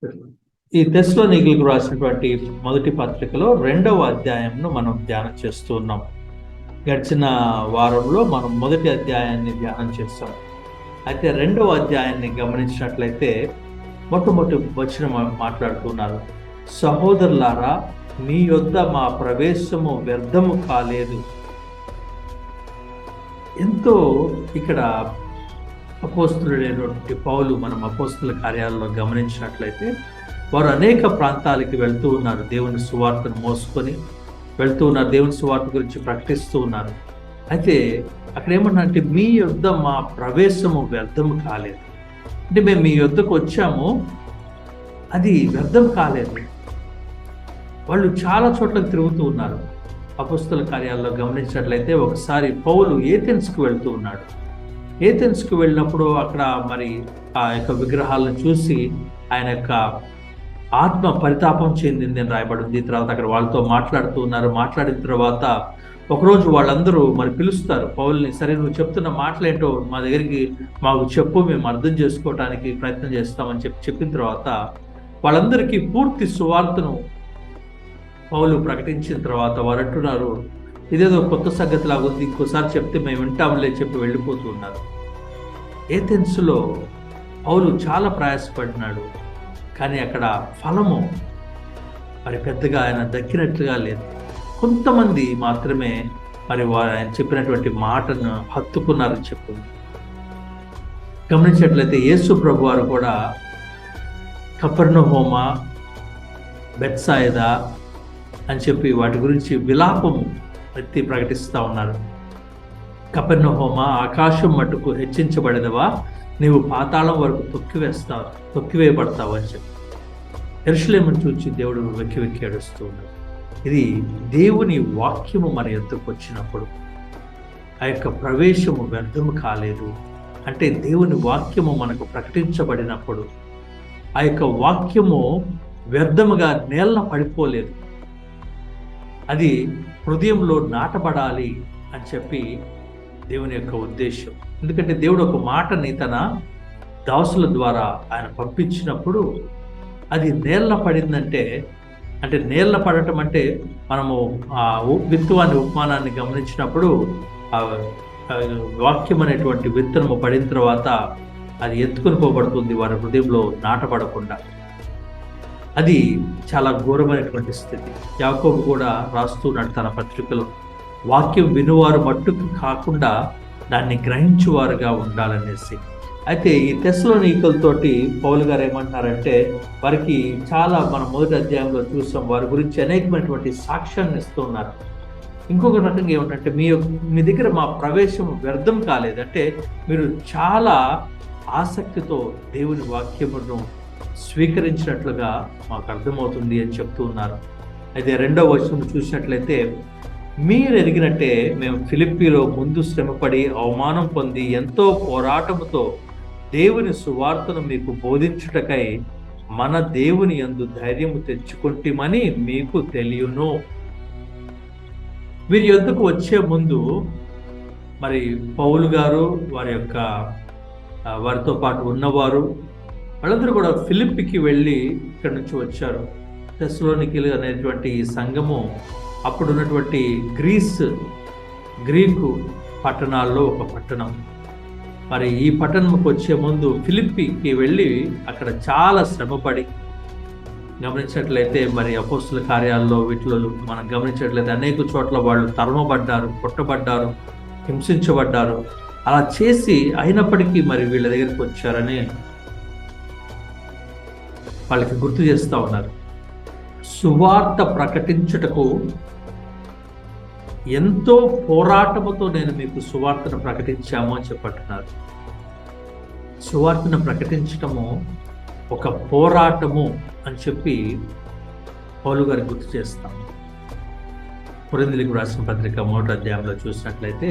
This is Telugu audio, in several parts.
ఈ తెస్సలోనికీయులకు రాసినటువంటి మొదటి పత్రికలో 2వ అధ్యాయంను మనం ధ్యానం చేస్తూ ఉన్నాం. గడిచిన వారంలో మనం మొదటి అధ్యాయాన్ని ధ్యానం చేస్తాం. అయితే 2వ అధ్యాయాన్ని గమనించినట్లయితే మొట్టమొదటి వచనం మాట్లాడుతున్నారు. సహోదరులారా, మీ యొద్ద మా ప్రవేశము వ్యర్థము కాలేదు. ఎంతో ఇక్కడ అపోస్తులుడైనటువంటి పౌలు మనం అపోస్తుల కార్యాలలో గమనించినట్లయితే వారు అనేక ప్రాంతాలకి వెళ్తూ ఉన్నారు. దేవుని సువార్తను మోసుకొని వెళ్తూ ఉన్నారు. దేవుని సువార్త గురించి ప్రకటిస్తూ ఉన్నారు. అయితే అక్కడ ఏమన్నా మీ యొద్ద మా ప్రవేశము వ్యర్థము కాలేదు. అంటే మేము మీ యొద్దకు వచ్చాము, అది వ్యర్థం కాలేదు. వాళ్ళు చాలా చోట్లకు తిరుగుతూ ఉన్నారు. అపోస్తుల కార్యాల్లో గమనించినట్లయితే ఒకసారి పౌలు ఏథెన్స్కి వెళ్తూ ఉన్నాడు. ఏథెన్స్కి వెళ్ళినప్పుడు అక్కడ మరి ఆ యొక్క విగ్రహాలను చూసి ఆయన యొక్క ఆత్మ పరితాపం చెందింది అని రాయబడింది. తర్వాత అక్కడ వాళ్ళతో మాట్లాడుతూ ఉన్నారు. మాట్లాడిన తర్వాత ఒకరోజు వాళ్ళందరూ మరి పిలుస్తారు పౌల్ని. సరే, నువ్వు చెప్తున్న మాటలేంటో మా దగ్గరికి మాకు చెప్పు, మేము అర్థం చేసుకోవడానికి ప్రయత్నం చేస్తామని చెప్పిన తర్వాత వాళ్ళందరికీ పూర్తి సువార్తను పౌలు ప్రకటించిన తర్వాత వారు అంటున్నారు, ఇదేదో కొత్త సంగతి లాగా ఉంది, ఇంకోసారి చెప్తే మేము వింటాంలే చెప్పి వెళ్ళిపోతూ ఉన్నారు. ఏథెన్స్లో పౌలు చాలా ప్రయాసపడినాడు, కానీ అక్కడ ఫలము మరి పెద్దగా ఆయన దక్కినట్లుగా లేదు. కొంతమంది మాత్రమే మరి ఆయన చెప్పినటువంటి మాటను హత్తుకున్నారని చెప్పింది. గమనించినట్లయితే యేసు ప్రభు వారు కూడా కపెర్నహూమ, బెత్సాయిదా అని చెప్పి వాటి గురించి విలాపము ఎత్తి ప్రకటిస్తూ ఉన్నారు. కపెర్నహూమ, ఆకాశం మట్టుకు హెచ్చించబడేదవా, నీవు పాతాళం వరకు తొక్కివేయబడతావు అని చెప్పి యెరూషలేమును చూచి దేవుడు వెక్కి వెక్కి ఏడుస్తూ ఉన్నాడు. ఇది దేవుని వాక్యము మన ఎద్దుకు వచ్చినప్పుడు ఆ యొక్క ప్రవేశము వ్యర్థము కాలేదు. అంటే దేవుని వాక్యము మనకు ప్రకటించబడినప్పుడు ఆ యొక్క వాక్యము వ్యర్థముగా నేల పడిపోలేదు, అది హృదయంలో నాటబడాలి అని చెప్పి దేవుని యొక్క ఉద్దేశం. ఎందుకంటే దేవుడు ఒక మాటని తన దాసుల ద్వారా ఆయన పంపించినప్పుడు అది నేల పడిందంటే, అంటే నేల పడటం అంటే మనము ఆ విత్తువాని ఉపమానాన్ని గమనించినప్పుడు ఆ వాక్యం అనేటువంటి విత్తనము పడిన తర్వాత అది ఎత్తుకొని పోబడుతుంది వారి హృదయంలో నాటబడకుండా. అది చాలా ఘోరమైనటువంటి స్థితి. యాకోబు కూడా రాస్తున్నాడు తన పత్రికలో, వాక్యం వినువారు మట్టుకు కాకుండా దాన్ని గ్రహించువారుగా ఉండాలనేసి. అయితే ఈ తెస్సలోనికీయులతోటి పౌలు గారు ఏమంటున్నారంటే, వారికి చాలా మనం మొదటి అధ్యాయంలో చూసాం, వారి గురించి అనేకమైనటువంటి సాక్ష్యాన్ని ఇస్తూ ఉన్నారు. ఇంకొక రకంగా ఏమంటే, మీ దగ్గర మా ప్రవేశం వ్యర్థం కాలేదు. అంటే మీరు చాలా ఆసక్తితో దేవుని వాక్యమును స్వీకరించినట్లుగా మాకు అర్థమవుతుంది అని చెప్తూ ఉన్నారు. అయితే 2వ వచనం చూసినట్లయితే, మీరు ఎరిగినట్టే మేము ఫిలిప్పీలో ముందు శ్రమపడి అవమానం పొంది ఎంతో పోరాటముతో దేవుని సువార్తను మీకు బోధించుటకై మన దేవుని యందు ధైర్యము తెచ్చుకుంటామని మీకు తెలియను. వీరి యొద్దకు వచ్చే ముందు మరి పౌలు గారు వారితో పాటు ఉన్నవారు వాళ్ళందరూ కూడా ఫిలిప్పీకి వెళ్ళి ఇక్కడి నుంచి వచ్చారు. తెస్సలోనికీయులు అనేటువంటి ఈ సంఘము అప్పుడు ఉన్నటువంటి గ్రీకు పట్టణాల్లో ఒక పట్టణం. మరి ఈ పట్టణంకి వచ్చే ముందు ఫిలిప్పీకి వెళ్ళి అక్కడ చాలా శ్రమపడి, గమనించినట్లయితే మరి అపోస్తుల కార్యాల్లో వీటిలో మనం గమనించినట్లయితే అనేక చోట్ల వాళ్ళు తరమబడ్డారు, కొట్టబడ్డారు, హింసించబడ్డారు. అలా చేసి అయినప్పటికీ మరి వీళ్ళ దగ్గరికి వచ్చారని వాళ్ళకి గుర్తు చేస్తూ ఉన్నారు. సువార్త ప్రకటించుటకు ఎంతో పోరాటముతో నేను మీకు సువార్తను ప్రకటించాము అని చెప్పట్టున్నారు. సువార్తను ప్రకటించటము ఒక పోరాటము అని చెప్పి పౌలు గారు గుర్తు చేస్తాము. కొరింథీయులకు రాసిన పత్రిక 1వ అధ్యాయంలో చూసినట్లయితే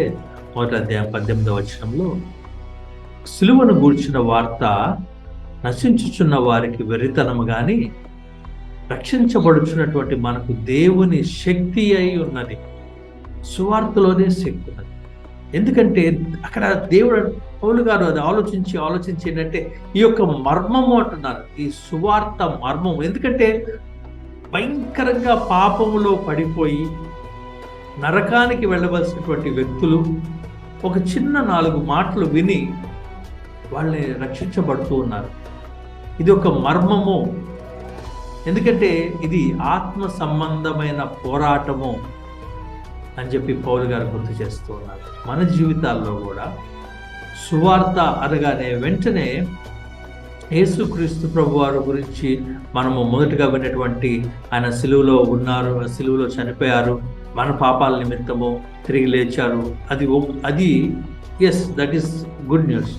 1వ అధ్యాయం 18వ వచనంలో, సిలువను గూర్చిన వార్త నశించుచున్న వారికి వెర్రితనము గాని రక్షించబడుచున్నటువంటి మనకు దేవుని శక్తి అయి ఉన్నది. సువార్తలోనే శక్తి ఉన్నది. ఎందుకంటే అక్కడ దేవుడు పౌలు గారు అది ఆలోచించి ఏంటంటే ఈ యొక్క మర్మము అంటున్నారు, ఈ సువార్త మర్మము. ఎందుకంటే భయంకరంగా పాపములో పడిపోయి నరకానికి వెళ్ళవలసినటువంటి వ్యక్తులు ఒక చిన్న 4 మాటలు విని వాళ్ళని రక్షించబడుతూ ఉన్నారు. ఇది ఒక మర్మము. ఎందుకంటే ఇది ఆత్మ సంబంధమైన పోరాటము అని చెప్పి పౌలు గారు గుర్తు చేస్తూ ఉన్నారు. మన జీవితాల్లో కూడా సువార్త అనగానే వెంటనే యేసుక్రీస్తు ప్రభు వారి గురించి మనము మొదటగా విన్నటువంటి ఆయన సిలువలో ఉన్నారు, సిలువలో చనిపోయారు, మన పాపాల నిమిత్తము తిరిగి లేచారు. అది yes, that is good news.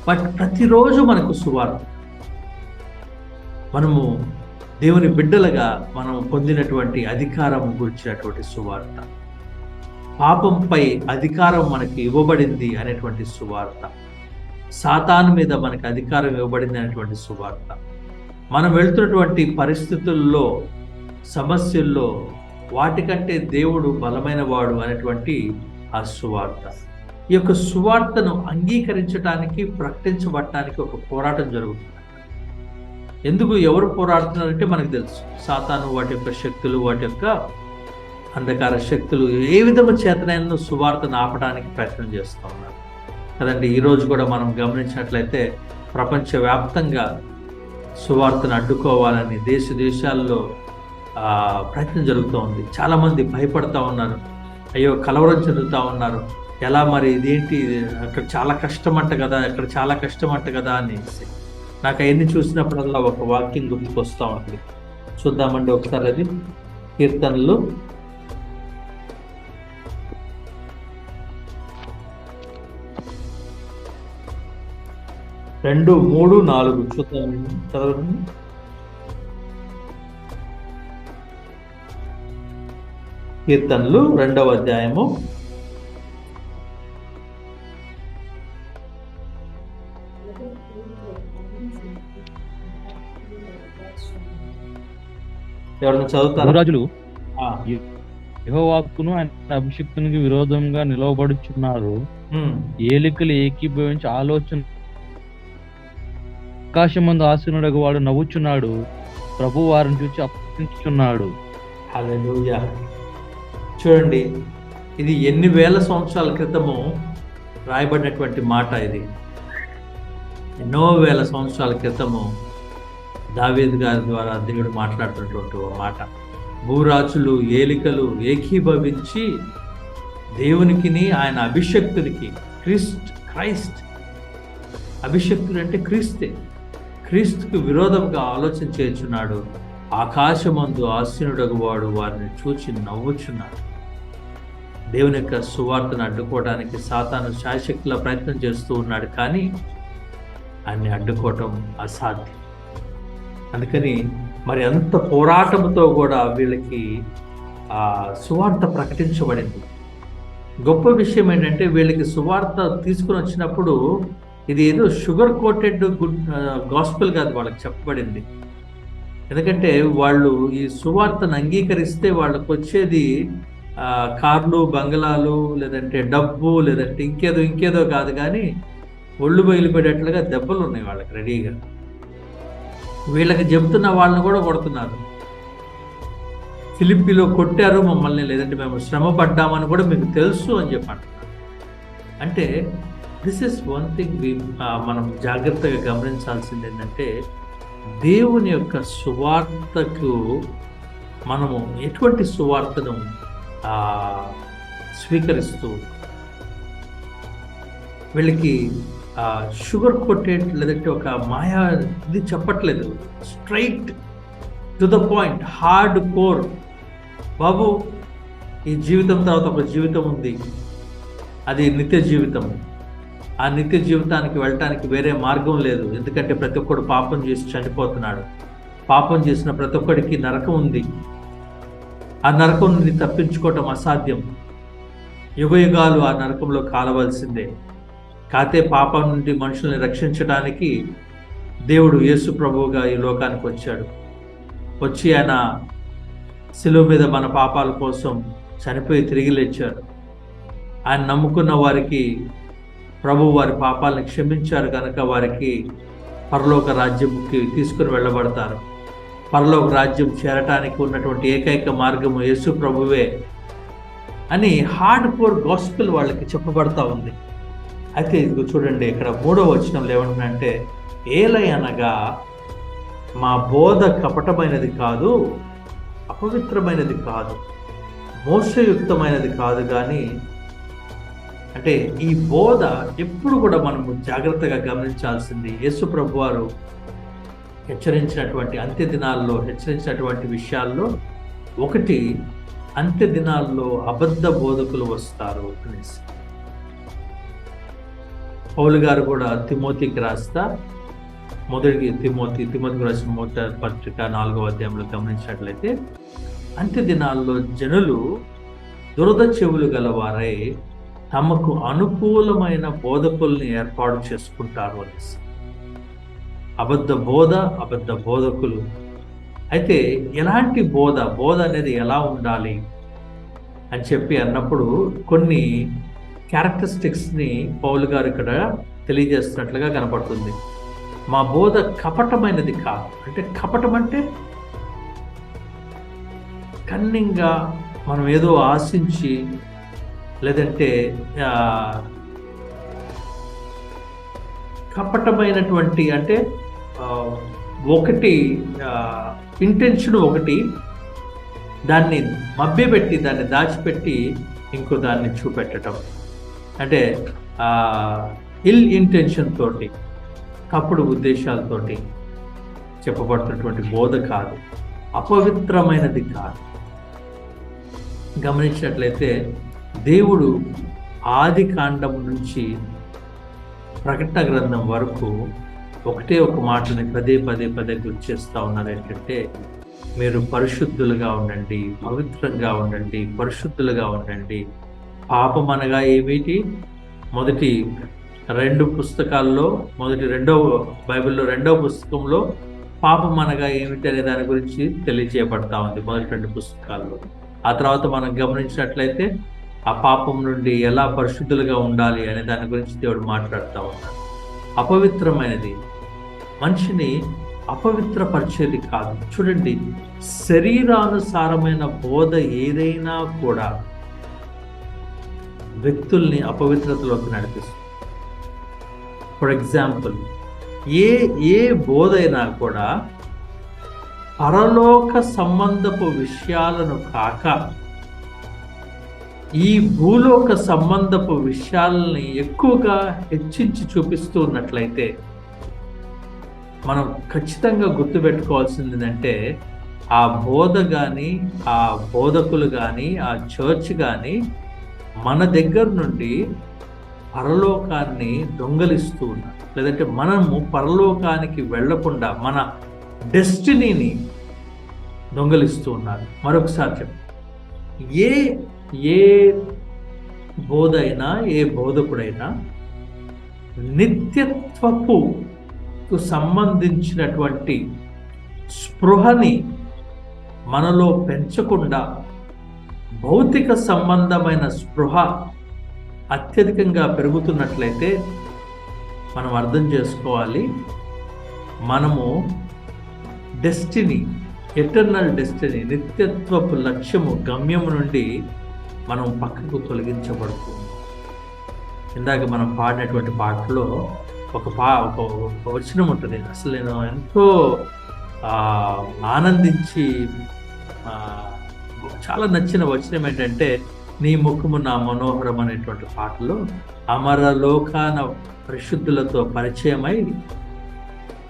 But ప్రతిరోజు మనకు సువార్త, మనము దేవుని బిడ్డలుగా మనం పొందినటువంటి అధికారం గురించినటువంటి సువార్త, పాపంపై అధికారం మనకి ఇవ్వబడింది అనేటువంటి సువార్త, సాతాను మీద మనకి అధికారం ఇవ్వబడింది అనేటువంటి సువార్త, మనం వెళ్తున్నటువంటి పరిస్థితుల్లో, సమస్యల్లో వాటికంటే దేవుడు బలమైన వాడు అనేటువంటి ఆ సువార్త. ఈ యొక్క సువార్తను అంగీకరించడానికి, ప్రకటించబడటానికి ఒక పోరాటం జరుగుతుంది. ఎందుకు, ఎవరు పోరాడుతున్నారంటే మనకు తెలుసు. సాతాను, వాటి యొక్క శక్తులు, వాటి యొక్క అంధకార శక్తులు ఏ విధము చేతనైనా సువార్తను ఆపడానికి ప్రయత్నం చేస్తూ ఉన్నారు కదండి. ఈరోజు కూడా మనం గమనించినట్లయితే ప్రపంచవ్యాప్తంగా సువార్తను అడ్డుకోవాలని దేశాల్లో ప్రయత్నం జరుగుతూ ఉంది. చాలామంది భయపడతా ఉన్నారు, అయ్యో కలవరం చెందుతూ ఉన్నారు. ఎలా మరి ఇదేంటి, అక్కడ చాలా కష్టమంట కదా, అక్కడ చాలా కష్టమంట కదా అనేసి. నాకు అవన్నీ చూసినప్పుడల్లా ఒక వాక్యం గుర్తుకొస్తూ ఉంటుంది. చూద్దామండి ఒకసారి. అది కీర్తనలు 2, 3, 4 చూద్దామండి, చదవండి. కీర్తనలు 2వ అధ్యాయము 'ఎవరైనా చదువుతారా? రాజులు యెహోవాకును ఆయన అభిషిక్తునికి విరోధంగా నిలవబడుచున్నారు. ఏలికలు ఏకీభవించి ఆలోచన, ఆకాశమందు ఆసీనుడగు వాడు నవ్వుచున్నాడు, ప్రభు వారిని చూచి అప్పగించుచున్నాడు. హల్లెలూయా. చూడండి, ఇది ఎన్ని వేల సంవత్సరాల క్రితము రాయబడినటువంటి మాట. ఇది ఎన్నో వేల సంవత్సరాల క్రితము దావీదు గారి ద్వారా దేవుడు మాట్లాడుతున్నటువంటి ఒక మాట. భూరాజులు, ఏలికలు ఏకీభవించి దేవునికిని ఆయన అభిషక్తునికి, క్రైస్ట్ అభిషక్తుడు అంటే క్రీస్తే, క్రీస్తుకు విరోధంగా ఆలోచన చేయుచున్నాడు. ఆకాశమందు ఆసీనుడగు వాడు వారిని చూచి నవ్వుచున్నాడు. దేవుని యొక్క సువార్తను అడ్డుకోవడానికి సాతాను శాయశక్తిలో ప్రయత్నం చేస్తూ ఉన్నాడు, కానీ ఆయన్ని అడ్డుకోవటం అసాధ్యం. అందుకని మరి అంత పోరాటంతో కూడా వీళ్ళకి ఆ సువార్త ప్రకటించబడింది. గొప్ప విషయం ఏంటంటే, వీళ్ళకి సువార్త తీసుకుని వచ్చినప్పుడు ఇది ఏదో షుగర్ కోటెడ్ గాస్పెల్ కాదు వాళ్ళకి చెప్పబడింది. ఎందుకంటే వాళ్ళు ఈ సువార్తను అంగీకరిస్తే వాళ్ళకు వచ్చేది కార్లు, బంగళాలు, లేదంటే డబ్బు, లేదంటే ఇంకేదో కాదు, కానీ ఒళ్ళు బయలుపడేట్లుగా దెబ్బలు ఉన్నాయి వాళ్ళకి రెడీగా. వీళ్ళకి చెబుతున్న వాళ్ళని కూడా కొడుతున్నారు. ఫిలిప్పీలో కొట్టారు మమ్మల్ని, లేదంటే మేము శ్రమ పడ్డామని కూడా మీకు తెలుసు అని చెప్పంటున్నారు. అంటే దిస్ ఇస్ వన్ థింగ్ మనం జాగ్రత్తగా గమనించాల్సింది ఏంటంటే, దేవుని యొక్క సువార్తకు మనము ఎటువంటి సువార్తను స్వీకరిస్తూ, వీళ్ళకి షుగర్ కోటెడ్ లేదంటే ఒక మాయా ఇది చెప్పట్లేదు. Straight to the point, hardcore. బాబు, ఈ జీవితం తర్వాత ఒక జీవితం ఉంది, అది నిత్య జీవితం. ఆ నిత్య జీవితానికి వెళ్ళటానికి వేరే మార్గం లేదు. ఎందుకంటే ప్రతి ఒక్కడు పాపం చేసి చనిపోతున్నాడు. పాపం చేసిన ప్రతి ఒక్కడికి నరకం ఉంది. ఆ నరకం నుండి తప్పించుకోవటం అసాధ్యం. యుగయుగాలు ఆ నరకంలో కాలవలసిందే. కాతే పాపం నుండి మనుషుల్ని రక్షించడానికి దేవుడు యేసు ప్రభువుగా ఈ లోకానికి వచ్చాడు. వచ్చి ఆయన శిలువ మీద మన పాపాల కోసం చనిపోయి తిరిగి లేచాడు. ఆయన నమ్ముకున్న వారికి ప్రభు వారి పాపాలను క్షమించారు కనుక వారికి పరలోక రాజ్యంకి తీసుకుని వెళ్ళబడతారు. పరలోక రాజ్యం చేరటానికి ఉన్నటువంటి ఏకైక మార్గము యేసు ప్రభువే అని హార్డ్ కోర్ గాస్పెల్ వాళ్ళకి చెప్పబడతా ఉంది. అయితే ఇదిగో చూడండి, ఇక్కడ 3వ వచనంలో ఏమంటున్నాడంటే, ఏలయనగా మా బోధ కపటమైనది కాదు, అపవిత్రమైనది కాదు, మోసయుక్తమైనది కాదు, కానీ అంటే ఈ బోధ ఎప్పుడు కూడా మనము జాగ్రత్తగా గమనించాల్సింది. యేసు ప్రభు వారు హెచ్చరించినటువంటి అంత్య దినాల్లో హెచ్చరించినటువంటి విషయాల్లో ఒకటి, అంత్య దినాల్లో అబద్ధ బోధకులు వస్తారు అనేసి. పౌలు గారు కూడా తిమోతికి రాస్తా తిమోతికి రాసిన మొదటి పత్రిక 4వ అధ్యాయంలో గమనించినట్లయితే, అంత్య దినాల్లో జనులు దురద చెవులు గలవారై తమకు అనుకూలమైన బోధకుల్ని ఏర్పాటు చేసుకుంటారు అనేసి. అబద్ధ బోధకులు. అయితే ఎలాంటి బోధ అనేది ఎలా ఉండాలి అని చెప్పి అన్నప్పుడు కొన్ని క్యారెక్టరిస్టిక్స్ని పౌలు గారు ఇక్కడ తెలియజేస్తున్నట్లుగా కనపడుతుంది. మా బోధ కపటమైనది కాదు. అంటే కపటం అంటే కన్నింగా మనం ఏదో ఆశించి, లేదంటే కపటమైనటువంటి అంటే ఒకటి ఇంటెన్షన్ ఒకటి, దాన్ని మభ్యపెట్టి దాన్ని దాచిపెట్టి ఇంకో దాన్ని చూపెట్టడం, అంటే ఇల్ ఇంటెన్షన్ తోటి, తప్పుడు ఉద్దేశాలతోటి చెప్పబడుతున్నటువంటి బోధ కాదు, అపవిత్రమైనది కాదు. గమనించినట్లయితే దేవుడు ఆది కాండం నుంచి ప్రకటన గ్రంథం వరకు ఒకటే ఒక మాటని పదే గుర్తు చేస్తూ ఉన్నారు. ఏంటంటే, మీరు పరిశుద్ధులుగా ఉండండి, పవిత్రంగా ఉండండి, పరిశుద్ధులుగా ఉండండి. పాపం అనగా ఏమిటి? మొదటి 2 పుస్తకాల్లో బైబిల్లో 2వ పుస్తకంలో పాపం అనగా ఏమిటి అనే దాని గురించి తెలియజేయబడతా ఉంది మొదటి 2 పుస్తకాల్లో. ఆ తర్వాత మనం గమనించినట్లయితే ఆ పాపం నుండి ఎలా పరిశుద్ధులుగా ఉండాలి అనే దాని గురించి దేవుడు మాట్లాడుతూ ఉన్నాడు. అపవిత్రమైనది మనిషిని అపవిత్రపరిచేది కాదు. చూడండి, శరీరానుసారమైన బోధ ఏదైనా కూడా వ్యక్తుల్ని అపవిత్రతలోకి నడిపిస్తుంది. ఫర్ ఎగ్జాంపుల్, ఏ బోధ అయినా కూడా పరలోక సంబంధపు విషయాలను కాక ఈ భూలోక సంబంధపు విషయాలని ఎక్కువగా హెచ్చించి చూపిస్తూ ఉన్నట్లయితే మనం ఖచ్చితంగా గుర్తుపెట్టుకోవాల్సింది ఏంటంటే, ఆ బోధ కానీ, ఆ బోధకులు కానీ, ఆ చర్చ్ కానీ మన దగ్గర నుండి పరలోకాన్ని దొంగలిస్తూ ఉన్నారు. లేదంటే మనము పరలోకానికి వెళ్లకుండా మన డెస్టినీని దొంగలిస్తూ ఉన్నారు. మరొకసారి చెప్పండి, ఏ బోధ అయినా, ఏ బోధకుడైనా నిత్యత్వపు సంబంధించినటువంటి స్పృహని మనలో పెంచకుండా భౌతిక సంబంధమైన స్పృహ అత్యధికంగా పెరుగుతున్నట్లయితే మనం అర్థం చేసుకోవాలి, మనము డెస్టినీ, ఎటర్నల్ డెస్టినీ, నిత్యత్వపు లక్ష్యము, గమ్యము నుండి మనం పక్కకు తొలగించబడుతుంది. ఇందాక మనం పాడినటువంటి పాటలో ఒక వచనం ఉంటుంది. అసలు నేను ఎంతో ఆనందించి చాలా నచ్చిన వచనం ఏంటంటే, నీ ముఖము నా మనోహరం అనేటువంటి పాటలో అమరలోకాన పరిశుద్ధులతో పరిచయమై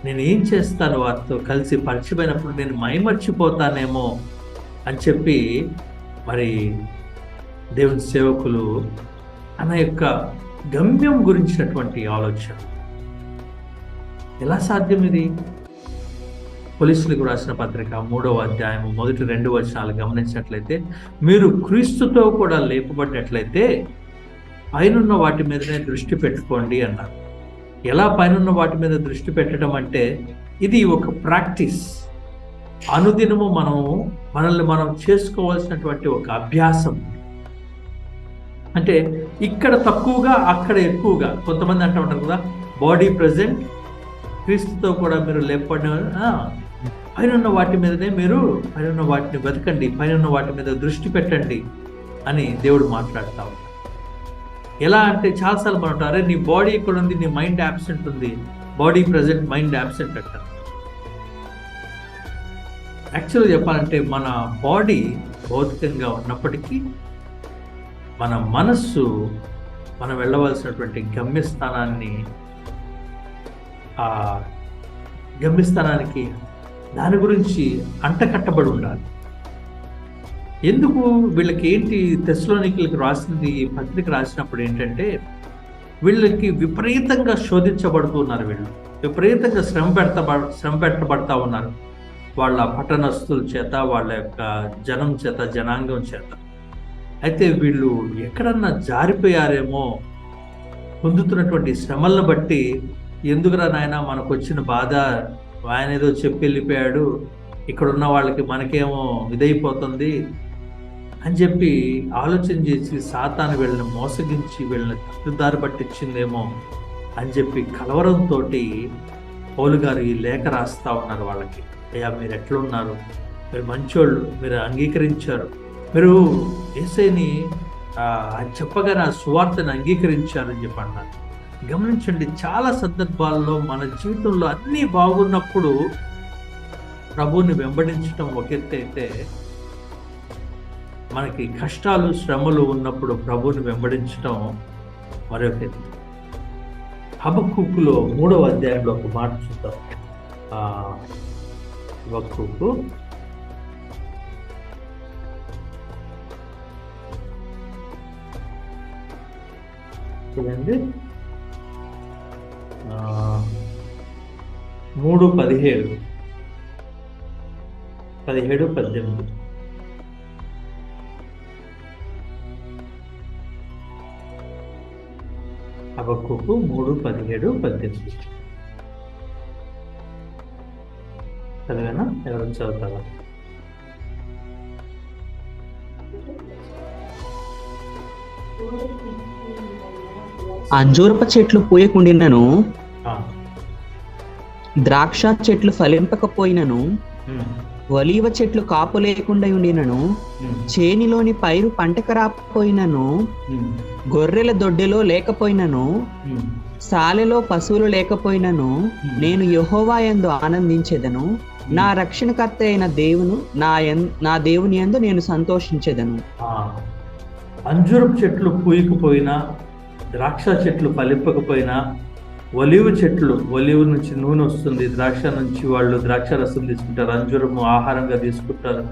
నేను ఏం చేస్తాను వారితో కలిసి పరిచయమైనప్పుడు నేను మైమర్చిపోతానేమో అని చెప్పి మరి దేవుని సేవకులు తన యొక్క గమ్యం గురించినటువంటి ఆలోచన. ఎలా సాధ్యం ఇది? పోలీసులకు రాసిన పత్రిక 3వ అధ్యాయం మొదటి 2 వచనాలు గమనించినట్లయితే, మీరు క్రీస్తుతో కూడా లేపబడినట్లయితే పైనున్న వాటి మీదనే దృష్టి పెట్టుకోండి అన్నారు. ఎలా పైనున్న వాటి మీద దృష్టి పెట్టడం అంటే, ఇది ఒక ప్రాక్టీస్. అనుదినము మనల్ని మనం చేసుకోవాల్సినటువంటి ఒక అభ్యాసం. అంటే ఇక్కడ తక్కువగా అక్కడ ఎక్కువగా. కొంతమంది అంటూ ఉంటారు కదా, బాడీ ప్రజెంట్, క్రీస్తుతో కూడా మీరు లేపడిన పైన వాటి మీదనే మీరు పైన వాటిని వెతకండి, పైన వాటి మీద దృష్టి పెట్టండి అని దేవుడు మాట్లాడుతూ ఉంటాడు. ఎలా అంటే చాలాసార్లు మనం అంటారు, నీ బాడీ ఇక్కడ ఉంది, నీ మైండ్ యాబ్సెంట్ ఉంది. బాడీ ప్రజెంట్, మైండ్ యాబ్సెంట్ అంటారు. యాక్చువల్గా చెప్పాలంటే మన బాడీ భౌతికంగా ఉన్నప్పటికీ మన మనస్సు మనం వెళ్ళవలసినటువంటి గమ్యస్థానానికి దాని గురించి అంటకట్టబడి ఉండాలి. ఎందుకు వీళ్ళకి ఏంటి, తెస్సలోనికీయులకు రాసింది పత్రిక రాసినప్పుడు ఏంటంటే, వీళ్ళకి విపరీతంగా శోధించబడుతున్నారు. వీళ్ళు విపరీతంగా శ్రమ పెట్టబడతా ఉన్నారు, వాళ్ళ పట్టణస్తుల చేత, వాళ్ళ యొక్క జనం చేత, జనాంగం చేత. అయితే వీళ్ళు ఎక్కడన్నా జారిపోయారేమో, పొందుతున్నటువంటి శ్రమలను బట్టి, ఎందుకురా నాయన మనకు వచ్చిన బాధ, ఆయన ఏదో చెప్పి వెళ్ళిపోయాడు, ఇక్కడ ఉన్న వాళ్ళకి మనకేమో ఇదైపోతుంది అని చెప్పి ఆలోచన చేసి సాతాను వీళ్ళని మోసగించి వీళ్ళని తప్పుదారి పట్టించిందేమో అని చెప్పి కలవరంతో పౌలు గారు ఈ లేఖ రాస్తా ఉన్నారు వాళ్ళకి. అయ్యా, మీరు ఎట్లున్నారు, మీరు మంచోళ్ళు, మీరు అంగీకరించారు, మీరు యేసయ్యని చెప్పగానే ఆ సువార్తను అంగీకరించారని చెప్పి అన్నారు. గమనించండి, చాలా సందర్భాల్లో మన జీవితంలో అన్నీ బాగున్నప్పుడు ప్రభువుని వెంబడించడం ఒక ఎత్తు అయితే, మనకి కష్టాలు శ్రమలు ఉన్నప్పుడు ప్రభువుని వెంబడించడం మరొక ఎత్తు. హబక్కూకులో 3వ అధ్యాయంలో ఒక మాట చూద్దాం. హబక్కూకు చూడండి, 3:17, 18. హబక్కూకు 3:17-18 చదివేనా? ఎవరు చదువుతారా? అంజూరప చెట్లు పూయకుండినను, ద్రాక్ష చెట్లు ఫలింపకపోయినను, ఒలీవ చెట్లు కాపు లేకుండా ఉండినను, చేనిలోని పైరు పంటకు రాకపోయినను, గొర్రెల దొడ్డిలో లేకపోయినను, సాలెలో పశువులు లేకపోయినను, నేను యెహోవా యందు ఆనందించెదను, నా రక్షణకర్త అయిన నా దేవుని యందు నేను సంతోషించెదను. అంజూరపు చెట్లు పూయకపోయినా, ద్రాక్ష చెట్లు ఫలింపకపోయినా, ఒలివ చెట్లు, ఒలివ నుంచి నూనె వస్తుంది, ద్రాక్ష నుంచి వాళ్ళు ద్రాక్ష రసం తీసుకుంటారు, అంజూరము ఆహారంగా తీసుకుంటారు,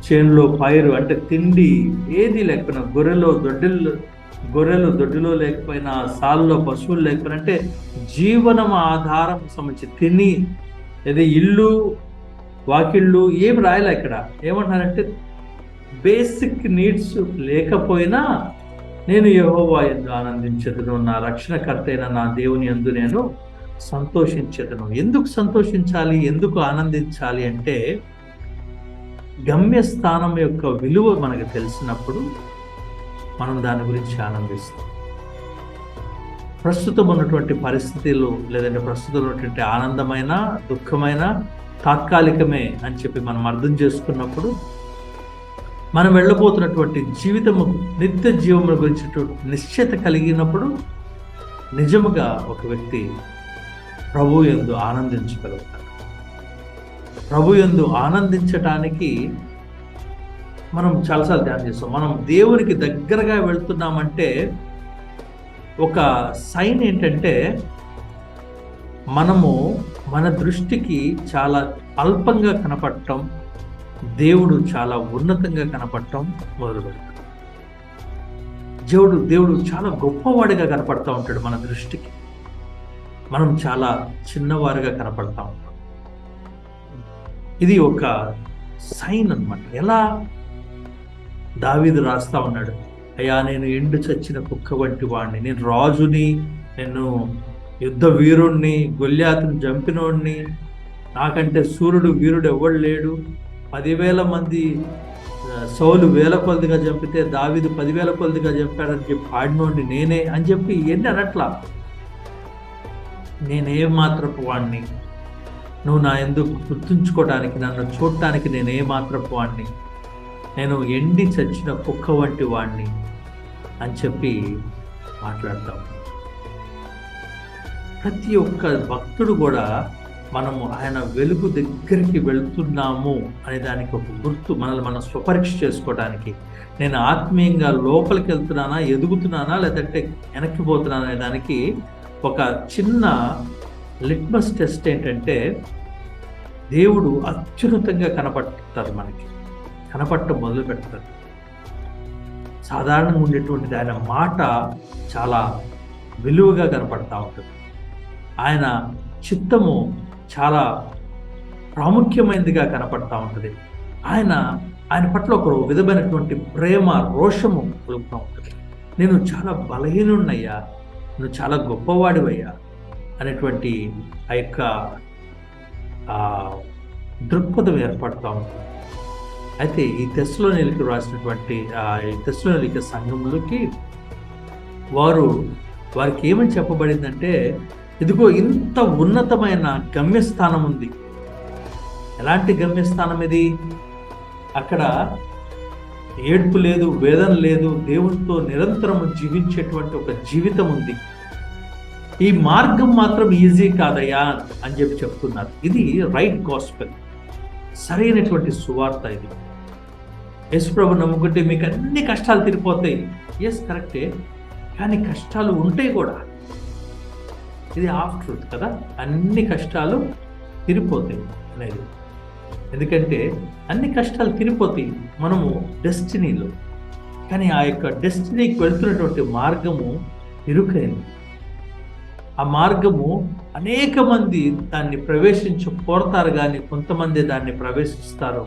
చేనులో పైరు అంటే తిండి ఏది లేకపోయినా, గొర్రెలు దొడ్డిలో లేకపోయినా, సాల్లో పశువులు లేకపోయినా, అంటే జీవనం ఆధారం సంబంధించి తిని, ఏదో ఇల్లు వాకిళ్ళు ఏమి రాయలే ఇక్కడ. ఏమంటారంటే బేసిక్ నీడ్స్ లేకపోయినా నేను యెహోవా యందు ఆనందించెదను, నా రక్షణకర్త అయిన నా దేవుని యందు నేను సంతోషించెదను. ఎందుకు సంతోషించాలి, ఎందుకు ఆనందించాలి అంటే, గమ్యస్థానం యొక్క విలువ మనకు తెలిసినప్పుడు మనం దాని గురించి ఆనందిస్తాం. ప్రస్తుతం ఉన్నటువంటి పరిస్థితులు, లేదంటే ప్రస్తుతం ఉన్నటువంటి ఆనందమైన, దుఃఖమైన తాత్కాలికమే అని చెప్పి మనం అర్థం చేసుకున్నప్పుడు, మనం వెళ్ళబోతున్నటువంటి జీవితము, నిత్య జీవముల గురించి నిశ్చయత కలిగినప్పుడు నిజముగా ఒక వ్యక్తి ప్రభు యందు ఆనందించగలుగుతాడు. ప్రభు యందు ఆనందించటానికి మనం చాలాసార్లు ధ్యానం చేస్తాం. మనం దేవునికి దగ్గరగా వెళ్తున్నామంటే ఒక సైన్ ఏంటంటే, మనము మన దృష్టికి చాలా అల్పంగా కనపడటం, దేవుడు చాలా ఉన్నతంగా కనపడటం మొదలు పెడతాడు. దేవుడు చాలా గొప్పవాడిగా కనపడతా ఉంటాడు మన దృష్టికి, మనం చాలా చిన్నవారుగా కనపడతా ఉంటాం. ఇది ఒక సైన్ అన్నమాట. ఎలా దావీదు రాస్తా ఉన్నాడు, అయ్యా నేను ఎండు చచ్చిన కుక్క వంటి వాడిని, నేను రాజుని, నేను యుద్ధ వీరుణ్ణి, గొల్యాతుని చంపినోడిని, నాకంటే సూర్యుడు వీరుడు ఎవడు లేడు, 10,000 మంది సౌలు 1000 కొలదిగా చంపితే దావీదు 10,000 కొలదిగా చంపాడని చెప్పి ఆడినోండి నేనే అని చెప్పి ఎన్ని అనట్లా. నేనే మాత్రపు వాణ్ణి, నువ్వు నా ఎందుకు గుర్తుంచుకోవడానికి, నన్ను చూడటానికి నేనే మాత్రపు వాణ్ణి, నేను ఎండి చచ్చిన కుక్క వంటి వాణ్ణి అని చెప్పి మాట్లాడతాం. ప్రతి ఒక్క భక్తుడు కూడా మనము ఆయన వెలుగు దగ్గరికి వెళ్తున్నాము అనే దానికి ఒక గుర్తు, మనల్ని మనం స్వపరీక్ష చేసుకోవడానికి, నేను ఆత్మీయంగా లోపలికి వెళ్తున్నానా, ఎదుగుతున్నానా, లేదంటే వెనక్కిపోతున్నానా అనే దానికి ఒక చిన్న లిట్మస్ టెస్ట్ ఏంటంటే, దేవుడు అత్యున్నతంగా కనపడతారు, మనకి కనపడటం మొదలు పెడతారు. సాధారణంగా ఉండేటువంటిది ఆయన మాట చాలా విలువగా కనపడతా ఉంటుంది. ఆయన చిత్తము చాలా ప్రాముఖ్యమైనదిగా కనపడతా ఉంటుంది. ఆయన పట్ల ఒక విధమైనటువంటి ప్రేమ, రోషము కలుగుతూ ఉంటుంది. నేను చాలా బలహీనున్నయ్యా, నువ్వు చాలా గొప్పవాడివయ్యా అనేటువంటి ఆ యొక్క దృక్పథం ఏర్పడుతూ ఉంటుంది. అయితే ఈ తెస్సలోనికీయులకు రాసినటువంటి ఈ తెస్సలోనికీ సంఘంలోకి వారికి ఏమని చెప్పబడిందంటే, ఇదిగో ఇంత ఉన్నతమైన గమ్యస్థానం ఉంది. ఎలాంటి గమ్యస్థానం ఇది? అక్కడ ఏడ్పు లేదు, వేదన లేదు, దేవునితో నిరంతరం జీవించేటువంటి ఒక జీవితం ఉంది. ఈ మార్గం మాత్రం ఈజీ కాదయ్యా అని చెప్పి చెప్తున్నారు. ఇది రైట్ గాస్పెల్, సరైనటువంటి సువార్త. ఇది యేసుప్రభు నమ్ముకుంటే మీకు అన్ని కష్టాలు తీరిపోతాయి. ఎస్, కరెక్టే, కానీ కష్టాలు ఉంటాయి కూడా. ఇది హాఫ్ ట్రూత్ కదా, అన్ని కష్టాలు తీరిపోతాయి అనేది. ఎందుకంటే అన్ని కష్టాలు తీరిపోతాయి మనము డెస్టినీలో, కానీ ఆ యొక్క డెస్టినీకి వెళ్తున్నటువంటి మార్గము ఇరుకైంది. ఆ మార్గము అనేక మంది దాన్ని కోరతారు, కానీ కొంతమంది దాన్ని ప్రవేశిస్తారు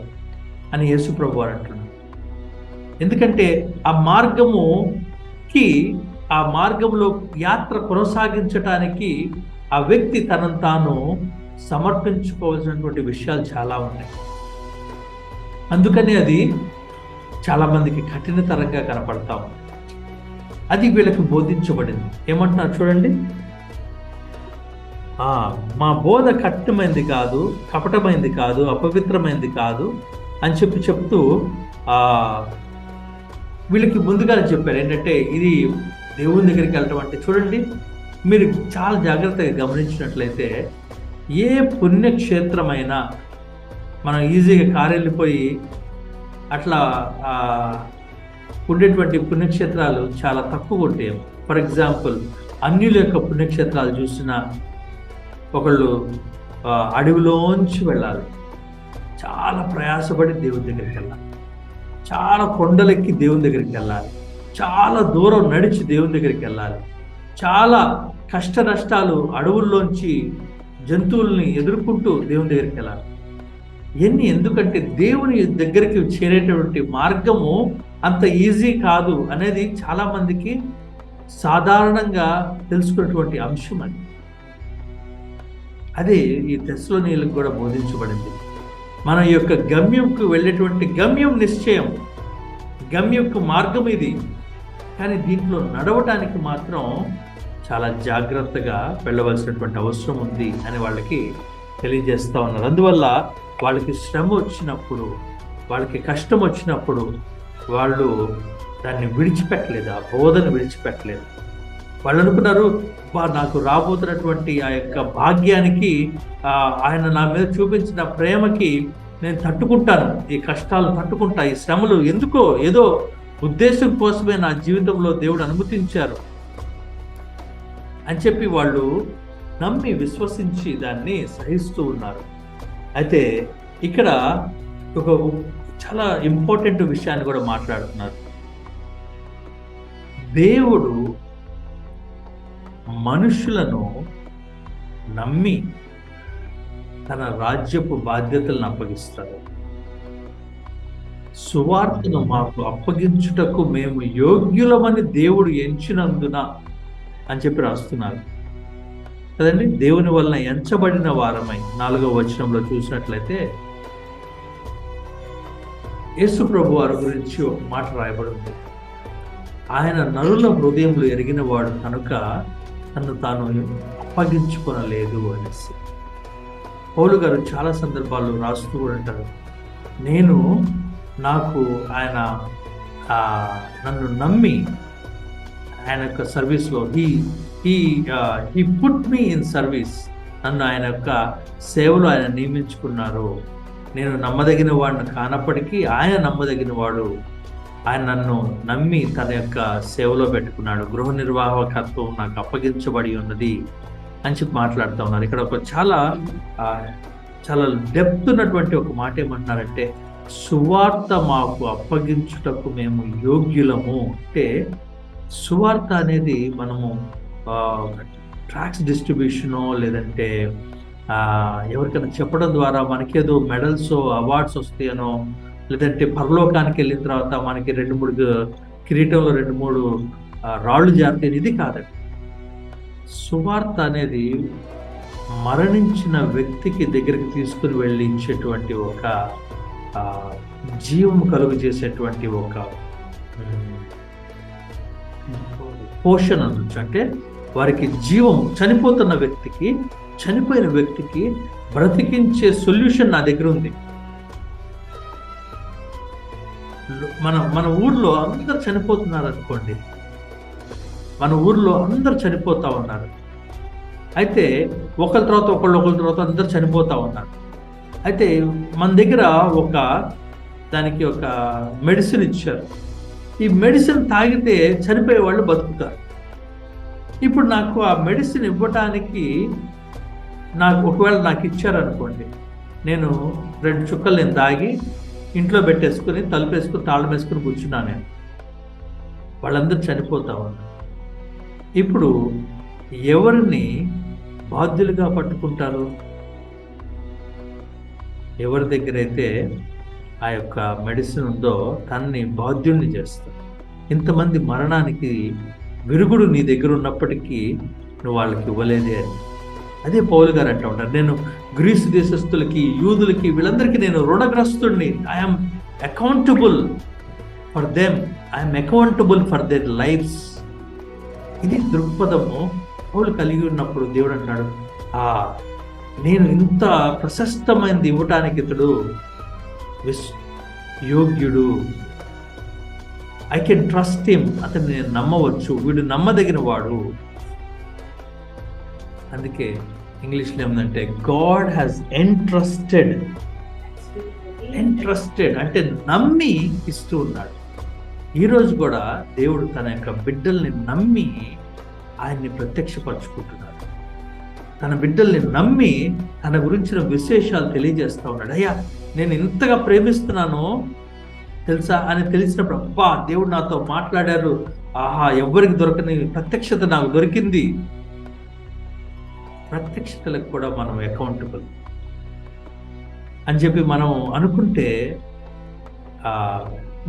అని యేసుప్రభు వారు అంటున్నారు. ఎందుకంటే ఆ మార్గంలో యాత్ర కొనసాగించటానికి ఆ వ్యక్తి తనను తాను సమర్పించుకోవాల్సినటువంటి విషయాలు చాలా ఉన్నాయి. అందుకని అది చాలా మందికి కఠినతరంగా కనపడతా ఉంది. అది వీళ్ళకి బోధించబడింది. ఏమంటున్నారు చూడండి, మా బోధ కఠినమైంది కాదు, కపటమైంది కాదు, అపవిత్రమైంది కాదు అని చెప్తూ వీళ్ళకి ముందుగానే చెప్పారు. ఏంటంటే ఇది దేవుని దగ్గరికి వెళ్ళటం అంటే, చూడండి మీరు చాలా జాగ్రత్తగా గమనించినట్లయితే, ఏ పుణ్యక్షేత్రమైనా మనం ఈజీగా కారు వెళ్ళిపోయి అట్లా ఉండేటువంటి పుణ్యక్షేత్రాలు చాలా తక్కువ ఉంటాయి. ఫర్ ఎగ్జాంపుల్, అన్యుల యొక్క పుణ్యక్షేత్రాలు చూసినా ఒకళ్ళు అడవిలోంచి వెళ్ళాలి, చాలా ప్రయాసపడి దేవుని దగ్గరికి వెళ్ళాలి, చాలా కొండలెక్కి దేవుని దగ్గరికి వెళ్ళాలి, చాలా దూరం నడిచి దేవుని దగ్గరికి వెళ్ళాలి, చాలా కష్ట నష్టాలు అడవుల్లోంచి జంతువుల్ని ఎదుర్కొంటూ దేవుని దగ్గరికి వెళ్ళాలి. ఎందుకంటే దేవుని దగ్గరికి చేరేటువంటి మార్గము అంత ఈజీ కాదు అనేది చాలా మందికి సాధారణంగా తెలుసుకున్నటువంటి అంశం. అది ఈ తెస్సలోనికీయులకు కూడా బోధించబడింది. మన యొక్క గమ్యంకు వెళ్ళేటువంటి గమ్యం నిశ్చయం, గమ్యంకు మార్గం ఇది, కానీ దీంట్లో నడవటానికి మాత్రం చాలా జాగ్రత్తగా వెళ్ళవలసినటువంటి అవసరం ఉంది అని వాళ్ళకి తెలియజేస్తూ ఉన్నారు. అందువల్ల వాళ్ళకి శ్రమ వచ్చినప్పుడు, వాళ్ళకి కష్టం వచ్చినప్పుడు వాళ్ళు దాన్ని విడిచిపెట్టలేదు, ఆ బోధను విడిచిపెట్టలేదు. వాళ్ళు అనుకున్నారు, నాకు రాబోతున్నటువంటి ఆ యొక్క భాగ్యానికి, ఆయన నా మీద చూపించిన ప్రేమకి నేను తట్టుకుంటాను, ఈ కష్టాలు తట్టుకుంటా, ఈ శ్రమలు ఎందుకో ఏదో ఉద్దేశం కోసమే నా జీవితంలో దేవుడు అనుమతించారు అని చెప్పి వాళ్ళు నమ్మి విశ్వసించి దాన్ని సహిస్తూ ఉన్నారు. అయితే ఇక్కడ ఒక చాలా ఇంపార్టెంట్ విషయాన్ని కూడా మాట్లాడుతున్నారు. దేవుడు మనుషులను నమ్మి తన రాజ్యపు బాధ్యతలను అప్పగిస్తారు. సువార్తను మాకు అప్పగించుటకు మేము యోగ్యులమని దేవుడు ఎంచినందున అని చెప్పి రాస్తున్నారు కదండి. దేవుని వలన ఎంచబడిన వారమై 4వ వచనంలో చూసినట్లయితే, యేసు ప్రభు వారి గురించి ఒక మాట రాయబడి ఉంది. ఆయన నరుల హృదయంలో ఎరిగిన వాడు కనుక తను తాను అప్పగించుకొనలేదు అనేసి పౌలు గారు చాలా సందర్భాల్లో రాస్తూ ఉంటారు, నేను ఆయన నన్ను నమ్మి ఆయన యొక్క సర్వీస్లో he put me in service, నన్ను ఆయన యొక్క సేవలో ఆయన నియమించుకున్నారు. నేను నమ్మదగిన వాడిని కానప్పటికీ ఆయన నమ్మదగిన వాడు. ఆయన నన్ను నమ్మి తన యొక్క సేవలో పెట్టుకున్నాడు. గృహ నిర్వాహకత్వం నాకు అప్పగించబడి ఉన్నది అని చెప్పి మాట్లాడుతూ ఉన్నారు. ఇక్కడ ఒక చాలా డెప్త్ ఉన్నటువంటి ఒక మాట ఏమంటున్నారంటే, సువార్త మాకు అప్పగించుటకు మేము యోగ్యులము. అంటే సువార్త అనేది మనము ట్రాక్స్ డిస్ట్రిబ్యూషనో లేదంటే ఎవరికైనా చెప్పడం ద్వారా మనకేదో మెడల్స్ అవార్డ్స్ వస్తాయనో, లేదంటే పరలోకానికి వెళ్ళిన తర్వాత మనకి 2-3 కిరీటంలో 2-3 రాళ్ళు జారుతాయి, ఇది కాదండి. సువార్త అనేది మరణించిన వ్యక్తికి దగ్గరికి తీసుకుని వెళ్ళి ఇచ్చేటువంటి ఒక జీవం కలుగు చేసేటువంటి ఒక పోషణ అనొచ్చు. అంటే వారికి జీవం, చనిపోయిన వ్యక్తికి బ్రతికించే సొల్యూషన్ నా దగ్గర ఉంది. మన ఊర్లో అందరు చనిపోతున్నారు అనుకోండి, మన ఊర్లో అందరు చనిపోతా ఉన్నారు. అయితే ఒకరి తర్వాత అందరు చనిపోతా ఉన్నారు. అయితే మన దగ్గర దానికి ఒక మెడిసిన్ ఇచ్చారు. ఈ మెడిసిన్ తాగితే చనిపోయే వాళ్ళు బతుకుతారు. ఇప్పుడు నాకు ఆ మెడిసిన్ ఇవ్వటానికి ఒకవేళ నాకు ఇచ్చారనుకోండి, నేను 2 చుక్కలు నేను తాగి ఇంట్లో పెట్టేసుకుని తలుపేసుకుని తాళం వేసుకుని కూర్చున్నాను. నేను వాళ్ళందరూ చనిపోతా ఉన్నారు. ఇప్పుడు ఎవరిని బాధ్యులుగా పట్టుకుంటారు? ఎవరి దగ్గర అయితే ఆ యొక్క మెడిసిన్ ఉందో తనని బాధ్యుల్ని చేస్తారు. ఇంతమంది మరణానికి విరుగుడు నీ దగ్గర ఉన్నప్పటికీ నువ్వు వాళ్ళకి ఇవ్వలేదే అని. అదే పౌలు గారు అంటూ ఉంటారు, నేను గ్రీసు దేశస్తులకి, యూదులకి, వీళ్ళందరికీ నేను రుణగ్రస్తుడిని. I'm accountable for them, I'm accountable for their lifes. ఇది దృక్పథము పౌలు కలిగి ఉన్నప్పుడు దేవుడు అంటాడు, నేను ఇంత ప్రశస్తమైనది ఇవ్వటానికి ఇతడు యోగ్యుడు. ఐ కెన్ ట్రస్ట్ హిమ్, అతను నేను నమ్మవచ్చు, వీడు నమ్మదగిన వాడు. అందుకే ఇంగ్లీష్లో ఏమందంటే గాడ్ హ్యాస్ ఎంట్రస్టెడ్ అంటే నమ్మి ఇస్తూ ఉన్నాడు. ఈరోజు కూడా దేవుడు తన యొక్క బిడ్డల్ని నమ్మి ఆయన్ని ప్రత్యక్షపరచుకుంటున్నాడు. తన బిడ్డల్ని నమ్మి తన గురించిన విశేషాలు తెలియజేస్తూ ఉన్నాడు. అయ్యా నేను ఇంతగా ప్రేమిస్తున్నాను తెలుసా అని తెలిసినప్పుడు, అబ్బా దేవుడు నాతో మాట్లాడారు, ఎవ్వరికి దొరకని ప్రత్యక్షత నాకు దొరికింది. ప్రత్యక్షతలకు కూడా మనం అకౌంటబుల్ అని చెప్పి మనం అనుకుంటే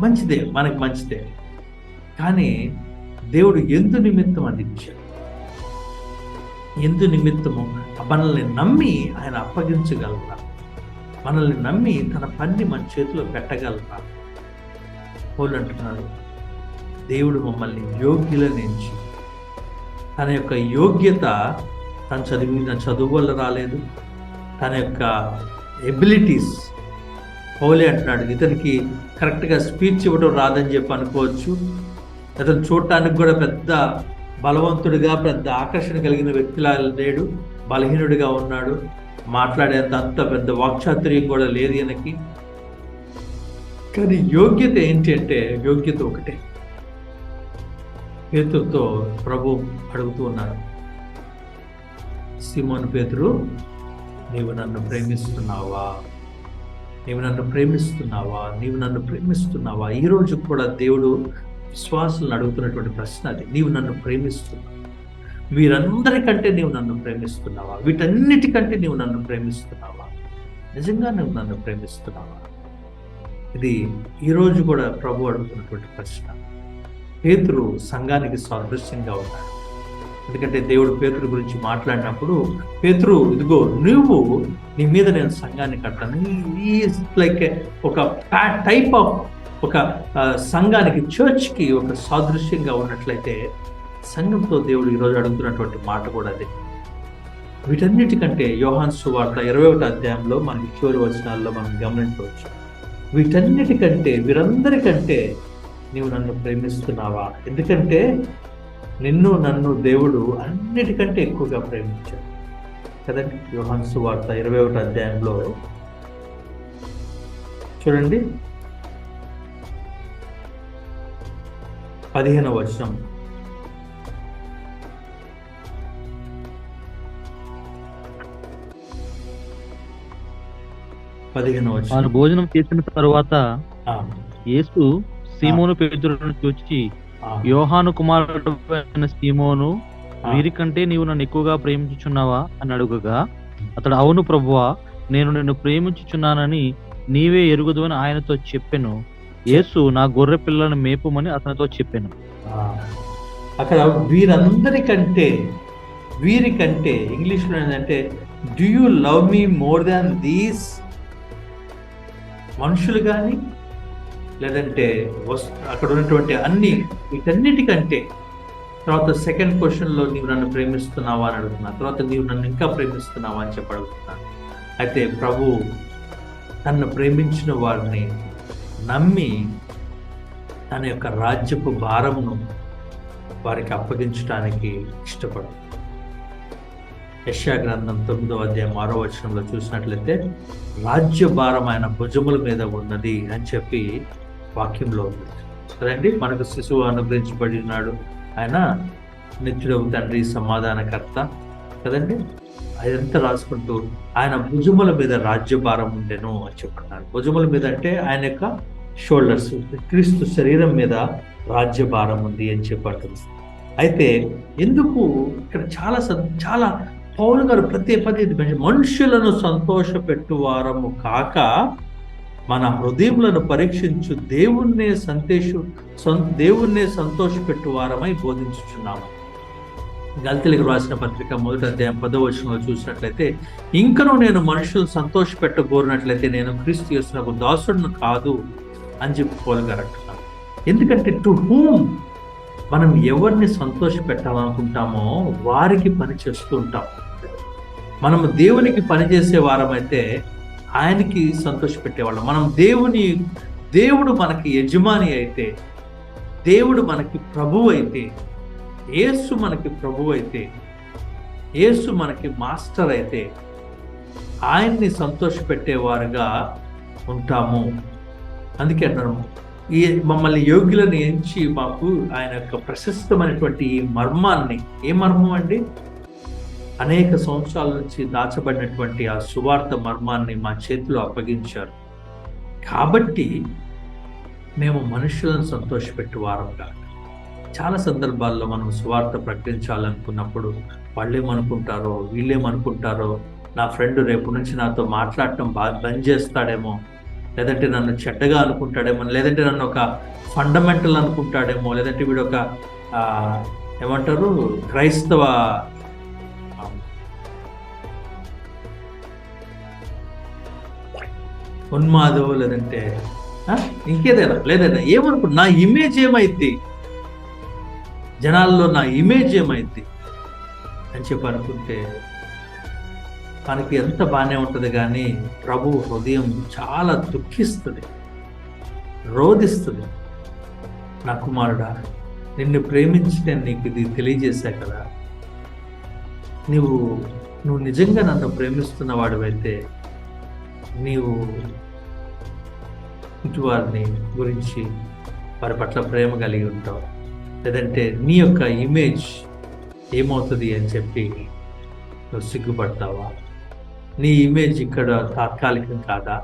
మంచిదే, మనకి మంచిదే. కానీ దేవుడు ఎందు నిమిత్తం అది ఇచ్చాడు. ఎందు నిమిత్తము మనల్ని నమ్మి ఆయన అప్పగించగలరా, మనల్ని నమ్మి తన పని మన చేతిలో పెట్టగలరా? పౌలు అంటున్నాడు, దేవుడు మమ్మల్ని యోగ్యులను ఎంచి, తన యొక్క యోగ్యత తను చదివిన చదువు వల్ల రాలేదు, తన యొక్క ఎబిలిటీస్. పౌలే అంటున్నాడు, ఇతనికి కరెక్ట్గా స్పీచ్ ఇవ్వడం రాదని చెప్పి అనుకోవచ్చు, అతను చూడటానికి కూడా పెద్ద బలవంతుడిగా, పెద్ద ఆకర్షణ కలిగిన వ్యక్తిలా లేడు, బలహీనుడిగా ఉన్నాడు, మాట్లాడేంత అంత పెద్ద వాక్చాతుర్యం కూడా లేదు ఈయనకి. కానీ యోగ్యత ఏంటి అంటే, యోగ్యత ఒకటే. పేతురుతో ప్రభు అడుగుతూ ఉన్నారు, సీమోను పేతురు, నీవు నన్ను ప్రేమిస్తున్నావా? నీవు నన్ను ప్రేమిస్తున్నావా? నీవు నన్ను ప్రేమిస్తున్నావా? ఈరోజు కూడా దేవుడు విశ్వాసులను అడుగుతున్నటువంటి ప్రశ్న అది. నీవు నన్ను ప్రేమిస్తున్నావా? వీరందరికంటే నీవు నన్ను ప్రేమిస్తున్నావా? వీటన్నిటికంటే నీవు నన్ను ప్రేమిస్తున్నావా? నిజంగా నువ్వు నన్ను ప్రేమిస్తున్నావా? ఇది ఈరోజు కూడా ప్రభు అడుగుతున్నటువంటి ప్రశ్న. పేతురు సంఘానికి సాదృశ్యంగా ఉన్నాడు. ఎందుకంటే దేవుడు పేతురు గురించి మాట్లాడినప్పుడు, పేతురు ఇదిగో నువ్వు నీ మీద నేను సంఘాన్ని కట్టాను. ఈజ్ లైక్ ఒక టైప్ ఆఫ్ ఒక సంఘానికి, చర్చ్కి ఒక సాదృశ్యంగా ఉన్నట్లయితే సంఘంతో దేవుడు ఈరోజు అడుగుతున్నటువంటి మాట కూడా అదే. వీటన్నిటికంటే యోహాను సువార్త 21వ అధ్యాయంలో మనకి చివరి వచనాల్లో మనం గమనించవచ్చు. వీటన్నిటికంటే, వీరందరికంటే నీవు నన్ను ప్రేమిస్తున్నావా? ఎందుకంటే నన్ను దేవుడు అన్నిటికంటే ఎక్కువగా ప్రేమించాడు కదండి. యోహాను సువార్త 21వ అధ్యాయంలో చూడండి 15వ వచనం. వారు భోజనం చేసిన తరువాత యేసు సీమోను పేతురును చూచి, యోహాను కుమారుడు అయిన సీమోను, వీరికంటే నీవు నన్ను ఎక్కువగా ప్రేమించుచున్నావా అని అడుగగా, అతడు అవును ప్రభువా, నేను నిన్ను ప్రేమించుచున్నానని నీవే ఎరుగుదు అని ఆయనతో చెప్పెను. యేసు నా గొర్రె పిల్లలను మేపుమని అతనితో చెప్పాను. అక్కడ వీరికంటే ఇంగ్లీష్లో ఏంటంటే, do you love me more than these? మనుషులు కానీ లేదంటే అక్కడ ఉన్నటువంటి వీటన్నిటికంటే. తర్వాత సెకండ్ క్వశ్చన్లో నీవు నన్ను ప్రేమిస్తున్నావా అని అడుగుతున్నా. తర్వాత నీవు నన్ను ఇంకా ప్రేమిస్తున్నావా అని చెప్పి అడుగుతున్నాను. అయితే ప్రభు తన్ను ప్రేమించిన వారిని నమ్మి తన యొక్క రాజ్యపు భారమును వారికి అప్పగించడానికి ఇష్టపడు. యెషయా గ్రంథం 9వ అధ్యాయం 6వ వచనంలో చూసినట్లయితే, రాజ్య భారం ఆయన భుజముల మీద ఉన్నది అని చెప్పి వాక్యంలో ఉంది కదండి. మనకు శిశువు అనుగ్రహించబడినాడు, ఆయన నిత్యుడగు తండ్రి, సమాధానకర్త కదండి. అదంతా రాసుకుంటూ ఆయన భుజముల మీద రాజ్యభారం ఉండెను అని చెప్తున్నారు. భుజముల మీద అంటే ఆయన యొక్క షోల్డర్స్, క్రీస్తు శరీరం మీద రాజ్యభారం ఉంది అని చెప్పంటుంది. అయితే ఎందుకు ఇక్కడ చాలా పౌలు గారు ప్రతి మనుషులను సంతోషపెట్టువారము కాక మన హృదయములను పరీక్షించు దేవుణ్ణే సంతోషపెట్టువారమై బోధించుచున్నాము. గల్తీలకు రాసిన పత్రిక 1వ అధ్యాయం 10వ వచనంలో చూసినట్లయితే, ఇంకనూ నేను మనుషులను సంతోషపెట్టబోరినట్లయితే నేను క్రీస్తు యేసునకు దాసుడును కాదు అని చెప్పి పౌలు గారు అంటున్నారు. ఎందుకంటే టు హూమ్ మనం ఎవరిని సంతోష పెట్టాలనుకుంటామో వారికి పని చేస్తూ ఉంటాం. మనము దేవునికి పనిచేసే వారమైతే ఆయనకి సంతోష పెట్టేవాళ్ళం. మనం దేవుడు మనకి యజమాని అయితే, దేవుడు మనకి ప్రభువు అయితే, యేసు మనకి ప్రభువు అయితే, యేసు మనకి మాస్టర్ అయితే ఆయన్ని సంతోష పెట్టేవారుగా ఉంటాము. అందుకే అన్నారు, మమ్మల్ని యోగ్యులను ఎంచి మాకు ఆయన యొక్క ప్రశస్తమైనటువంటి ఈ మర్మాన్ని, ఏ మర్మం అండి? అనేక సంవత్సరాల నుంచి దాచబడినటువంటి ఆ సువార్త మర్మాన్ని మా చేతిలో అప్పగించారు. కాబట్టి మేము మనుషులను సంతోషపెట్టు వారం కాదు. చాలా సందర్భాల్లో మనం సువార్త ప్రకటించాలనుకున్నప్పుడు వాళ్ళేమనుకుంటారో, వీళ్ళేమనుకుంటారో, నా ఫ్రెండ్ రేపు నుంచి నాతో మాట్లాడటం బంద్ చేస్తాడేమో, లేదంటే నన్ను చెడ్డగా అనుకుంటాడేమో, లేదంటే నన్ను ఒక ఫండమెంటల్ అనుకుంటాడేమో, లేదంటే వీడు ఒక ఏమంటారు క్రైస్తవ ఉన్మాదో, లేదంటే ఇంకేదైనా ఏమనుకుంటా, నా ఇమేజ్ ఏమైద్ది, జనాల్లో నా ఇమేజ్ ఏమైద్ది అని చెప్పి అనుకుంటే మనకి ఎంత బాగానే ఉంటుంది. కానీ ప్రభు హృదయం చాలా దుఃఖిస్తుంది, రోధిస్తుంది. నా కుమారుడా, నిన్ను ప్రేమించి నేను నీకు ఇది తెలియజేశా కదా, నువ్వు నిజంగా నన్ను ప్రేమిస్తున్న వాడివైతే నీవు ఇటువారిని గురించి వారి పట్ల ప్రేమ కలిగి ఉంటావు, లేదంటే నీ యొక్క ఇమేజ్ ఏమవుతుంది అని చెప్పి నువ్వు సిగ్గుపడతావా? నీ ఇమేజ్ ఇక్కడ తాత్కాలికం కాదా?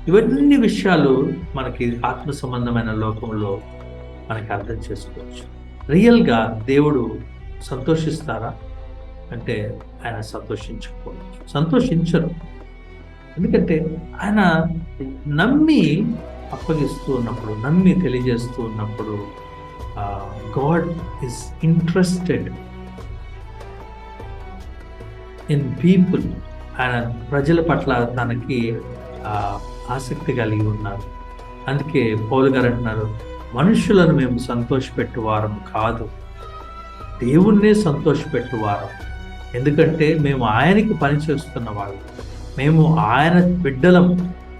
ఇవన్నీ విషయాలు మనకి ఆత్మ సంబంధమైన లోకంలో మనకి అర్థం చేసుకోవచ్చు. రియల్గా దేవుడు సంతోషిస్తారా అంటే ఆయన సంతోషించరు. ఎందుకంటే ఆయన నమ్మి అప్పగిస్తూ ఉన్నప్పుడు, నమ్మి తెలియజేస్తూ ఉన్నప్పుడు God is interested in people, ఆయన ప్రజల పట్ల తనకి ఆసక్తి కలిగి ఉన్నారు. అందుకే పౌలు గారు అంటున్నారు, మనుషులను మేము సంతోషపెట్టువారం కాదు, దేవుణ్ణే సంతోషపెట్టువారం. ఎందుకంటే మేము ఆయనకి పనిచేస్తున్న వాళ్ళం, మేము ఆయన బిడ్డలం,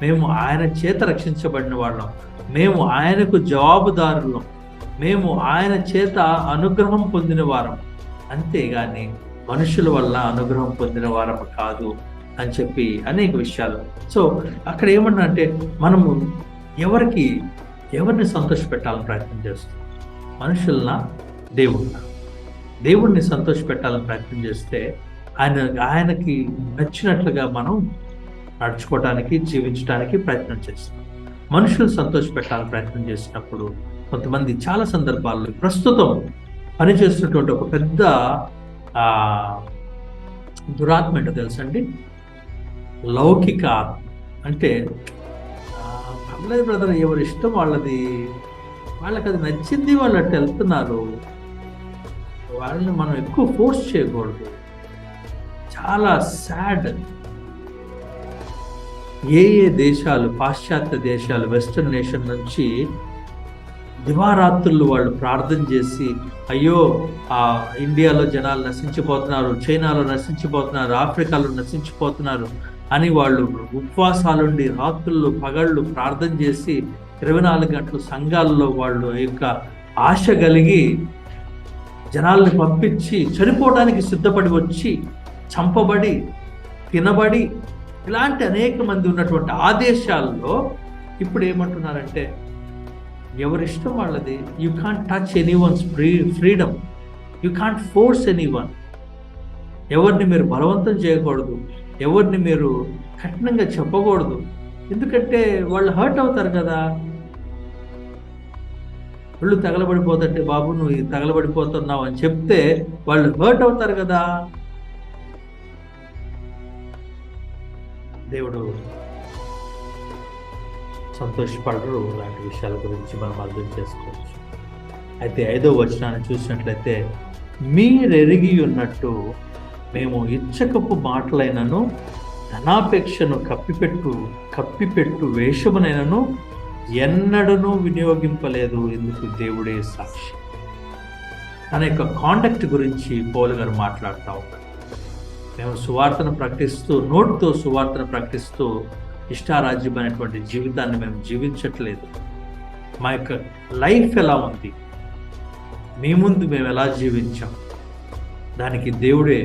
మేము ఆయన చేత రక్షించబడిన వాళ్ళం, మేము ఆయనకు జవాబుదారులం, మేము ఆయన చేత అనుగ్రహం పొందిన వారం, అంతేగాని మనుషుల వల్ల అనుగ్రహం పొందిన వారం కాదు అని చెప్పి అనేక విషయాలు. సో అక్కడ ఏమన్నా అంటే, మనము ఎవరిని సంతోషపెట్టాలని ప్రయత్నం చేస్తాం? మనుషులనా, దేవుణ్ణి సంతోషపెట్టాలని ప్రయత్నం చేస్తే ఆయనకి నచ్చినట్లుగా మనం నడుచుకోవడానికి, జీవించడానికి ప్రయత్నం చేస్తాం. మనుషులు సంతోషపెట్టాలని ప్రయత్నం చేసినప్పుడు కొంతమంది చాలా సందర్భాల్లో ప్రస్తుతం పనిచేస్తున్నటువంటి ఒక పెద్ద దురాత్మ ఏంటో తెలుసండి, లౌకిక ఆత్మ. అంటే పర్లేదు బ్రదర్, ఎవరి ఇష్టం వాళ్ళది, వాళ్ళకి అది నచ్చింది, వాళ్ళు అట్టు వెళ్తున్నారు, వాళ్ళని మనం ఎక్కువ ఫోర్స్ చేయకూడదు. చాలా సాడ్. ఏ దేశాలు, పాశ్చాత్య దేశాలు, వెస్టర్న్ నేషన్ నుంచి దివారాత్రులు వాళ్ళు ప్రార్థన చేసి, అయ్యో ఇండియాలో జనాలు నశించిపోతున్నారు, చైనాలో నశించిపోతున్నారు, ఆఫ్రికాలో నశించిపోతున్నారు అని వాళ్ళు ఉపవాసాలుండి రాత్రులు పగళ్ళు ప్రార్థన చేసి 24 గంటలు సంఘాల్లో వాళ్ళు యొక్క ఆశ కలిగి జనాల్ని పంపించి చనిపోవడానికి సిద్ధపడి వచ్చి చంపబడి తినబడి ఇలాంటి అనేక మంది ఉన్నటువంటి ఆదేశాల్లో ఇప్పుడు ఏమంటున్నారంటే, ఎవరిష్టం వాళ్ళది. You can't touch anyone's freedom, you can't force anyone. ఎవరిని మీరు బలవంతం చేయకూడదు, ఎవరిని మీరు కఠినంగా చెప్పకూడదు, ఎందుకంటే వాళ్ళు హర్ట్ అవుతారు కదా. ఒళ్ళు తగలబడిపోతుంటే, బాబు నువ్వు తగలబడిపోతున్నావు అని చెప్తే వాళ్ళు హర్ట్ అవుతారు కదా. దేవుడు సంతోషపడరు. లాంటి విషయాల గురించి మనం అర్థం చేసుకోవచ్చు. అయితే 5వ వచనాన్ని చూసినట్లయితే, మీరెరిగి ఉన్నట్టు మేము ఇచ్చకపు మాటలైనను ధనాపేక్షను కప్పిపెట్టు వేషమునైనను ఎన్నడనూ వినియోగింపలేదు, ఎందుకు దేవుడే సాక్షి. తన యొక్క కాండక్ట్ గురించి పౌలు గారు మాట్లాడుతూ ఉంటారు. మేము సువార్తను ప్రకటిస్తూ, నోటితో సువార్తను ప్రకటిస్తూ ఇష్టారాజ్యం అనేటువంటి జీవితాన్ని మేము జీవించట్లేదు. మా యొక్క లైఫ్ ఎలా ఉంది, మీ ముందు మేము ఎలా జీవించాం, దానికి దేవుడే.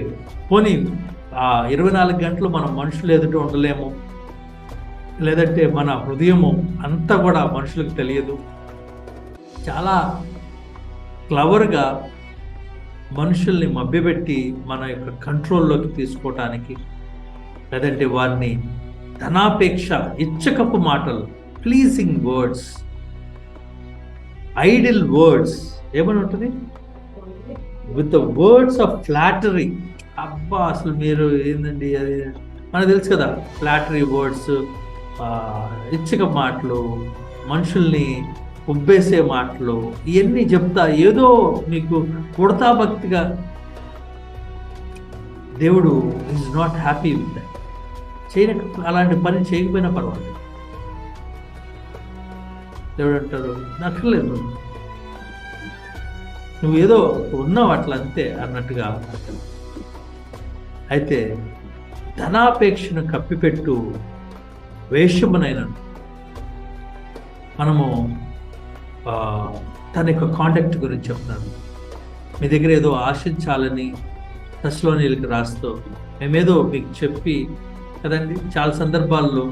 పోనీ 24 గంటలు మనం మనుషులు ఎదుట ఉండలేము, లేదంటే మన హృదయము అంతా కూడా మనుషులకు తెలియదు. చాలా క్లవర్గా మనుషుల్ని మభ్యపెట్టి మన యొక్క కంట్రోల్లోకి తీసుకోవటానికి, లేదంటే వారిని ధనాపేక్ష, ఇచ్చకపు మాటలు, ప్లీజింగ్ వర్డ్స్, ఐడిల్ వర్డ్స్, ఏమని ఉంటుంది, with the words of flattery. అబ్బా అసలు మీరు ఏందండి, అది మనకు తెలుసు కదా, ఫ్లాటరీ వర్డ్స్, ఇచ్చక మాటలు, మనుషుల్ని ఉబ్బేసే మాటలు, ఇవన్నీ చెప్తా ఏదో మీకు ఉడతా భక్తిగా. దేవుడు is not happy with that. అలాంటి పని చేయకపోయినా పర్వాలేదు. దేవుడు అంటారు, నక్కర్లేదు, నువ్వు ఏదో ఉన్నావు అట్లా అంతే అన్నట్టుగా. అయితే ధనాపేక్షను కప్పిపెట్టు వేషమునైనా మనము తన యొక్క కాంటాక్ట్ గురించి చెప్తున్నాను. మీ దగ్గర ఏదో ఆశించాలని తెస్సలోనీయులకు రాస్తూ మేమేదో మీకు చెప్పి కదండి. చాలా సందర్భాల్లో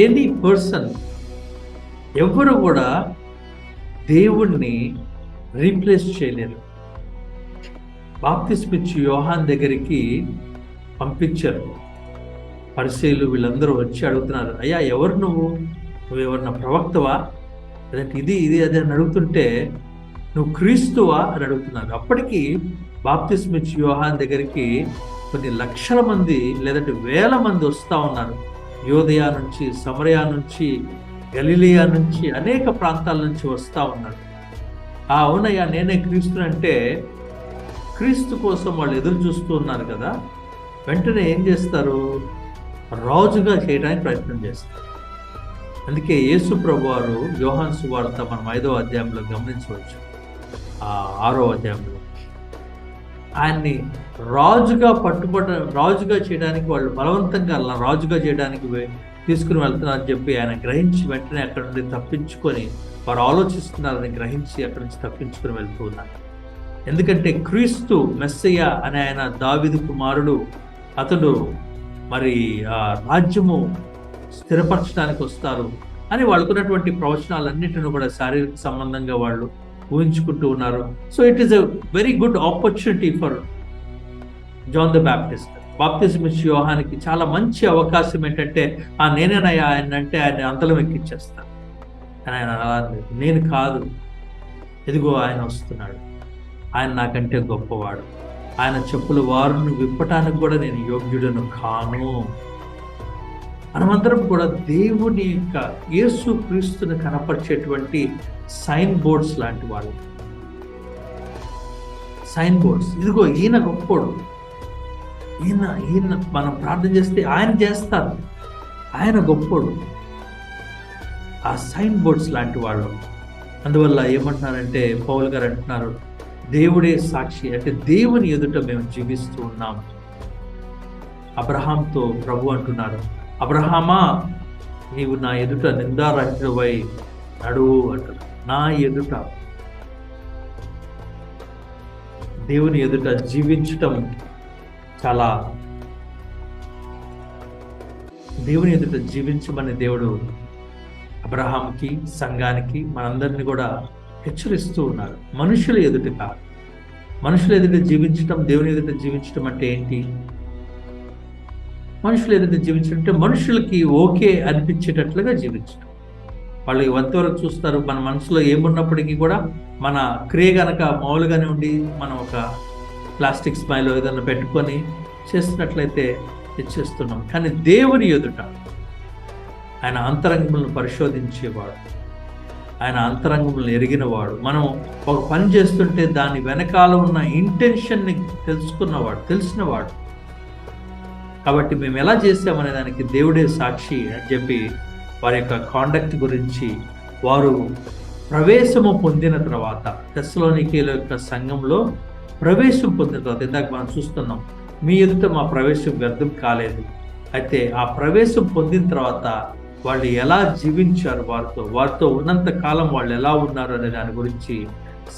ఎనీ పర్సన్, ఎవరు కూడా దేవుణ్ణి రీప్లేస్ చేయలేరు. బాప్తిస్మ ఇచ్చి యోహాన్ దగ్గరికి పంపించారు. పరిసయ్యులు వీళ్ళందరూ వచ్చి అడుగుతున్నారు, అయ్యా ఎవరు నువ్వు ఎవరన్నా ప్రవక్తవా, లేదంటే ఇది అది అని అడుగుతుంటే, నువ్వు క్రీస్తువా అని అడుగుతున్నారు. అప్పటికి బాప్తిస్మ ఇచ్చి యోహాన్ దగ్గరికి కొన్ని లక్షల మంది లేదంటే వేల మంది వస్తూ ఉన్నారు. యోదయ నుంచి, సమరయ నుంచి, గలిలియా నుంచి, అనేక ప్రాంతాల నుంచి వస్తూ ఉన్నారు. అవునయ్యా నేనే క్రీస్తునంటే, క్రీస్తు కోసం వాళ్ళు ఎదురు చూస్తూ ఉన్నారు కదా, వెంటనే ఏం చేస్తారు? రాజుగా చేయడానికి ప్రయత్నం చేస్తారు. అందుకే యేసు ప్రభువారు యోహాను సువార్త మనం 5వ అధ్యాయంలో గమనించవచ్చు, 6వ అధ్యాయంలో ఆయన్ని రాజుగా చేయడానికి వాళ్ళు బలవంతంగా రాజుగా చేయడానికి తీసుకుని వెళ్తున్నారని చెప్పి ఆయన గ్రహించి వెంటనే అక్కడ నుండి తప్పించుకొని, వారు ఆలోచిస్తున్నారని గ్రహించి అక్కడి నుంచి తప్పించుకొని వెళ్తూ ఉన్నారు. ఎందుకంటే క్రీస్తు మెస్సయ్య అనే ఆయన దావీదు కుమారుడు, అతడు మరి రాజ్యము స్థిరపరచడానికి వస్తారు అని వాళ్ళకున్నటువంటి ప్రవచనాలన్నింటినీ కూడా శారీరక సంబంధంగా వాళ్ళు ఊహించుకుంటూ ఉన్నారు. So it is a very good opportunity for John the Baptist. బాప్తిజం ఇచ్చే యోహానికి చాలా మంచి అవకాశం ఏంటంటే, నేనేనయ్యా ఆయన అంటే ఆయన అంతలం ఎక్కించేస్తాను. కానీ ఆయన అలా లేదు, నేను కాదు, ఇదిగో ఆయన వస్తున్నాడు, ఆయన నాకంటే గొప్పవాడు, ఆయన చెప్పుల వారును విప్పటానికి కూడా నేను యోగ్యుడను కాను. మనమందరం కూడా దేవుని యొక్క యేసు క్రీస్తుని కనపరిచేటువంటి సైన్ బోర్డ్స్ లాంటి వాళ్ళు. సైన్ బోర్డ్స్, ఇదిగో ఈయన గొప్పోడు, ఈయన మనం ప్రార్థన చేస్తే ఆయన చేస్తారు, ఆయన గొప్పోడు. ఆ సైన్ బోర్డ్స్ లాంటి వాళ్ళు. అందువల్ల ఏమంటున్నారంటే పౌలు గారు అంటున్నారు, దేవుడే సాక్షి, అంటే దేవుని ఎదుట మేము జీవిస్తూ ఉన్నాం. అబ్రహాంతో ప్రభు అంటున్నారు, అబ్రహామా నీవు నా ఎదుట నిందారహితుడవై నడువు అంటున్నారు. నా ఎదుట, దేవుని ఎదుట జీవించటం చాలా, దేవుని ఎదుట జీవించమని దేవుడు అబ్రహాంకి, సంఘానికి, మనందరినీ కూడా హెచ్చరిస్తూ ఉన్నారు. మనుషుల ఎదుట కాదు. మనుషుల ఎదుట జీవించటం, దేవుని ఎదుట జీవించటం అంటే ఏంటి? మనుషులు ఎదుట జీవించడం అంటే మనుషులకి ఓకే అనిపించేటట్లుగా జీవించడం. వాళ్ళు ఎంతవరకు చూస్తారు, మన మనసులో ఏమున్నప్పటికీ కూడా మన క్రియ గనక మామూలుగానే ఉండి మనం ఒక ప్లాస్టిక్ స్మైల్ ఏదైనా పెట్టుకొని చేస్తున్నట్లయితే ఇచ్చేస్తున్నాం. కానీ దేవుని ఎదుట ఆయన అంతరంగములను పరిశోధించేవాడు, ఆయన అంతరంగములను ఎరిగినవాడు. మనం ఒక పని చేస్తుంటే దాని వెనకాల ఉన్న ఇంటెన్షన్ని తెలిసినవాడు. కాబట్టి మేము ఎలా చేసామనే దానికి దేవుడే సాక్షి అని చెప్పి వారి యొక్క కాండక్ట్ గురించి, వారు ప్రవేశము పొందిన తర్వాత, తెస్సలోనికీయుల యొక్క సంఘంలో ప్రవేశం పొందిన తర్వాత, ఇందాక మనం చూస్తున్నాం, మీ ఎదుట మా ప్రవేశం వ్యర్థం కాలేదు. అయితే ఆ ప్రవేశం పొందిన తర్వాత వాళ్ళు ఎలా జీవించారు, వారితో ఉన్నంత కాలం వాళ్ళు ఎలా ఉన్నారు అనే దాని గురించి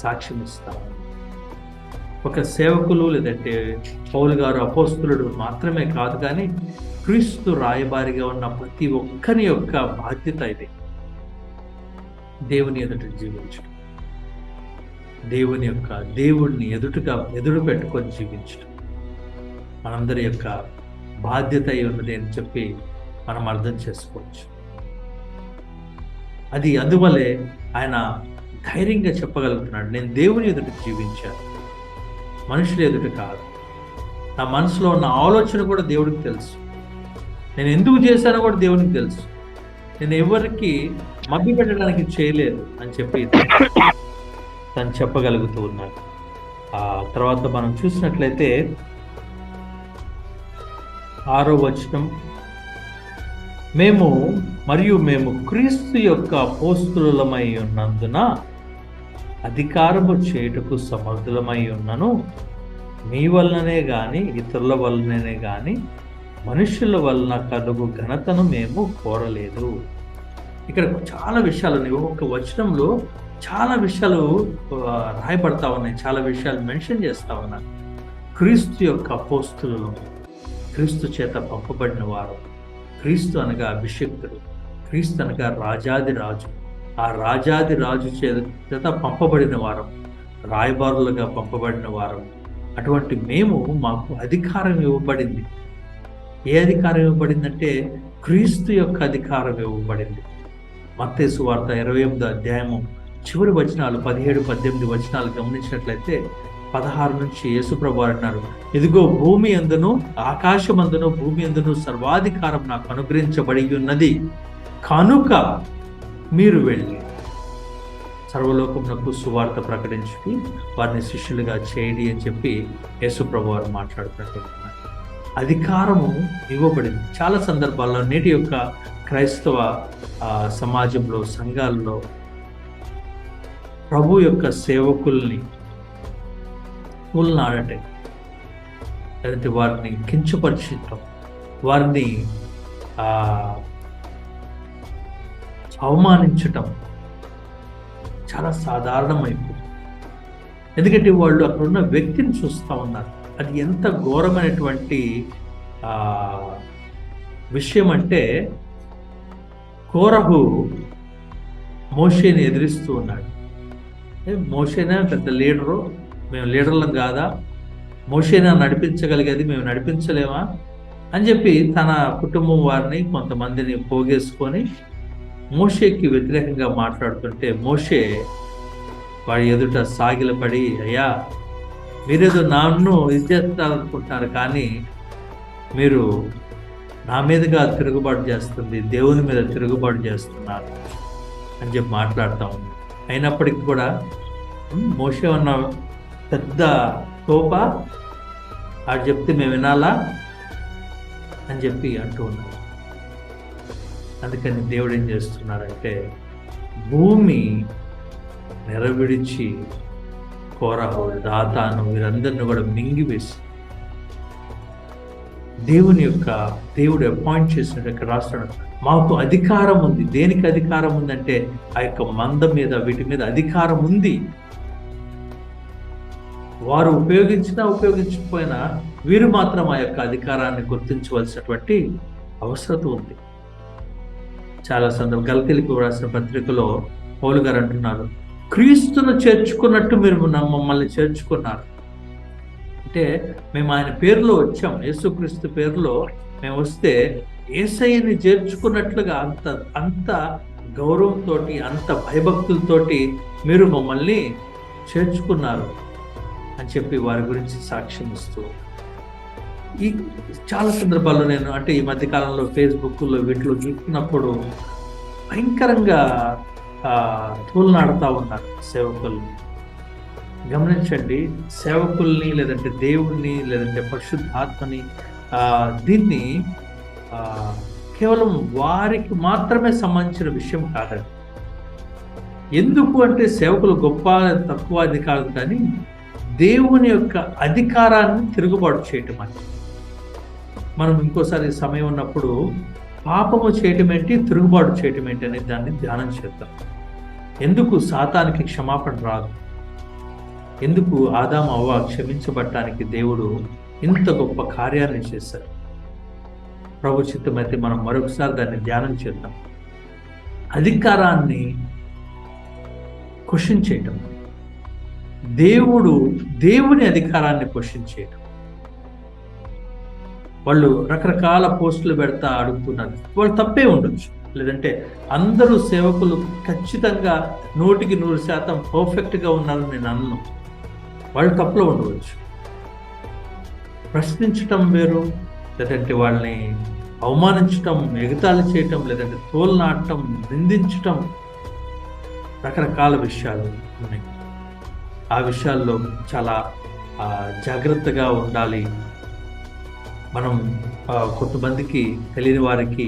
సాక్ష్యం ఇస్తారు. ఒక సేవకులు లేదంటే పౌలు గారు అపోస్తలుడు మాత్రమే కాదు, కానీ క్రీస్తు రాయబారిగా ఉన్న ప్రతి ఒక్కరి యొక్క బాధ్యత ఇది. దేవుని ఎదుట జీవించడం, దేవుణ్ణి ఎదురు పెట్టుకొని జీవించడం మనందరి యొక్క బాధ్యత అయి ఉన్నది అని చెప్పి మనం అర్థం చేసుకోవచ్చు. అది అందువల్లే ఆయన ధైర్యంగా చెప్పగలుగుతున్నాడు, నేను దేవుని ఎదుట జీవించాను, మనుషుల ఎదుట కాదు. నా మనసులో ఉన్న ఆలోచన కూడా దేవుడికి తెలుసు, నేను ఎందుకు చేశానో కూడా దేవునికి తెలుసు, నేను ఎవరికి మభ్య పెట్టడానికి చేయలేదు అని చెప్పి తను చెప్పగలుగుతూ ఉన్నాడు. ఆ తర్వాత మనం చూసినట్లయితే 6వ వచనం, మేము క్రీస్తు యొక్క అపోస్తలులమై ఉన్నందున అధికారము చేయుటకు సమర్థులమై ఉన్నను, మీ వలననే గాని ఇతరుల వలననే గాని మనుషుల వలన కలుగు ఘనతను మేము కోరలేదు. ఇక్కడ చాలా విషయాలు ఉన్నాయి, ఒక వచనంలో చాలా విషయాలు రాయబడతా ఉన్నాయి, చాలా విషయాలు మెన్షన్ చేస్తా ఉన్నారు. క్రీస్తు యొక్క అపోస్తలులు, క్రీస్తు చేత పంపబడిన వారు, క్రీస్తు అనగా అభిషిక్తుడు, క్రీస్తు అనగా రాజాది రాజు, ఆ రాజాది రాజు చేత పంపబడిన వారం, రాయబారులుగా పంపబడిన వారం. అటువంటి మాకు అధికారం ఇవ్వబడింది. ఏ అధికారం ఇవ్వబడిందంటే క్రీస్తు యొక్క అధికారం ఇవ్వబడింది. మత్తయి సువార్త 28వ అధ్యాయము చివరి వచనాలు 17-18 వచనాలు గమనించినట్లయితే 16 నుంచి యేసుప్రభు అంటున్నారు, ఇదిగో భూమి అందును ఆకాశమందును భూమి అందును సర్వాధికారం నాకు అనుగ్రహించబడి ఉన్నది, కనుక మీరు వెళ్ళి. సర్వలోకమునకు సువార్త ప్రకటించి వారిని శిష్యులుగా చేయండి అని చెప్పి యేసు ప్రభు వారు మాట్లాడుతున్నారు. అధికారము ఇవ్వబడింది. చాలా సందర్భాల్లో నేటి యొక్క క్రైస్తవ సమాజంలో, సంఘాల్లో ప్రభు యొక్క సేవకుల్ని తూలనాడటం, లేదంటే వారిని కించపరచటం, వారిని అవమానించటం చాలా సాధారణమైపోయింది. ఎందుకంటే వాళ్ళు అక్కడ ఉన్న వ్యక్తిని చూస్తూ ఉన్నారు. అది ఎంత ఘోరమైనటువంటి విషయం అంటే, కోరహు మోషేని ఎదిరిస్తూ ఉన్నాడు. మోషేనా పెద్ద లీడరు, మేము లీడర్లం కాదా, మోషేనా నడిపించగలిగేది, మేము నడిపించలేమా అని చెప్పి తన కుటుంబం వారిని కొంతమందిని పోగేసుకొని మోషేకి వ్యతిరేకంగా మాట్లాడుతుంటే, మోషే వాడి ఎదుట సాగిలపడి, అయ్యా మీరేదో నన్ను ఇది చేస్తారనుకుంటున్నారు, కానీ మీరు నా మీదుగా తిరుగుబాటు చేస్తుంది, దేవుని మీద తిరుగుబాటు చేస్తున్నారు అని చెప్పి మాట్లాడుతూ ఉంది. అయినప్పటికీ కూడా మోషే ఉన్న పెద్ద తోప, ఆడు చెప్తే మేము వినాలా అని చెప్పి అంటూ ఉన్నారు. అందుకని దేవుడు ఏం చేస్తున్నారంటే, భూమి నెరవిడిచి కోరహు, దాతాను వీరందరిని కూడా మింగివేసి దేవుడు అపాయింట్ చేసినట్టు ఇక్కడ రాస్తాడు, మాకు అధికారం ఉంది. దేనికి అధికారం ఉందంటే, ఆ యొక్క మంద మీద, వీటి మీద అధికారం ఉంది. వారు ఉపయోగించినా ఉపయోగించకపోయినా వీరు మాత్రం ఆ యొక్క అధికారాన్ని గుర్తించవలసినటువంటి అవసరం ఉంది. చాలా సందర్భం గలతీయులకు రాసిన పత్రికలో పౌలు గారు అంటున్నారు, క్రీస్తును చేర్చుకున్నట్టు మీరు మమ్మల్ని చేర్చుకున్నారు. అంటే మేము ఆయన పేరులో వచ్చాం, యేసుక్రీస్తు పేరులో మేము వస్తే యేసయ్యని చేర్చుకున్నట్లుగా అంత గౌరవంతో, అంత భయభక్తులతోటి మీరు మమ్మల్ని చేర్చుకున్నారు అని చెప్పి వారి గురించి సాక్ష్యం ఇస్తూ, ఈ చాలా సందర్భాల్లో నేను అంటే ఈ మధ్యకాలంలో ఫేస్బుక్లో వీటిలో చూస్తున్నప్పుడు భయంకరంగా తూలనాడుతూ ఉన్నారు సేవకుల్ని. గమనించండి, సేవకుల్ని లేదంటే దేవుణ్ణి లేదంటే పరిశుద్ధాత్మని దీన్ని కేవలం వారికి మాత్రమే సంబంధించిన విషయం కాదండి. ఎందుకు అంటే సేవకులు గొప్ప తక్కువ అది కాదు, కానీ దేవుని యొక్క అధికారాన్ని తిరుగుబాటు చేయటం అని. మనం ఇంకోసారి సమయం ఉన్నప్పుడు పాపము చేయటం ఏంటి, తిరుగుబాటు చేయటం ఏంటి అనే దాన్ని ధ్యానం చేద్దాం. ఎందుకు సాతానికి క్షమాపణ రాదు, ఎందుకు ఆదాము అవ్వ క్షమించబడటానికి దేవుడు ఇంత గొప్ప కార్యాన్ని చేశారు. ప్రభు చిత్తమైతే మనం మరొకసారి దాన్ని ధ్యానం చేద్దాం. అధికారాన్ని క్వశ్చన్ చేయటం, దేవుని అధికారాన్ని క్వశ్చన్ చేయటం. వాళ్ళు రకరకాల పోస్టులు పెడతా అడుగుతున్నారు. వాళ్ళు తప్పే ఉండొచ్చు, లేదంటే అందరూ సేవకులు ఖచ్చితంగా 100% పర్ఫెక్ట్గా ఉన్నారని నేను అన్ను. వాళ్ళు తప్పులో ఉండవచ్చు. ప్రశ్నించటం వేరు, లేదంటే వాళ్ళని అవమానించటం, ఎగతాళి చేయటం, లేదంటే తోలనాడటం, నిందించటం, రకరకాల విషయాలు ఉన్నాయి. ఆ విషయాల్లో చాలా జాగ్రత్తగా ఉండాలి. మనం కొంతమందికి తెలియని వారికి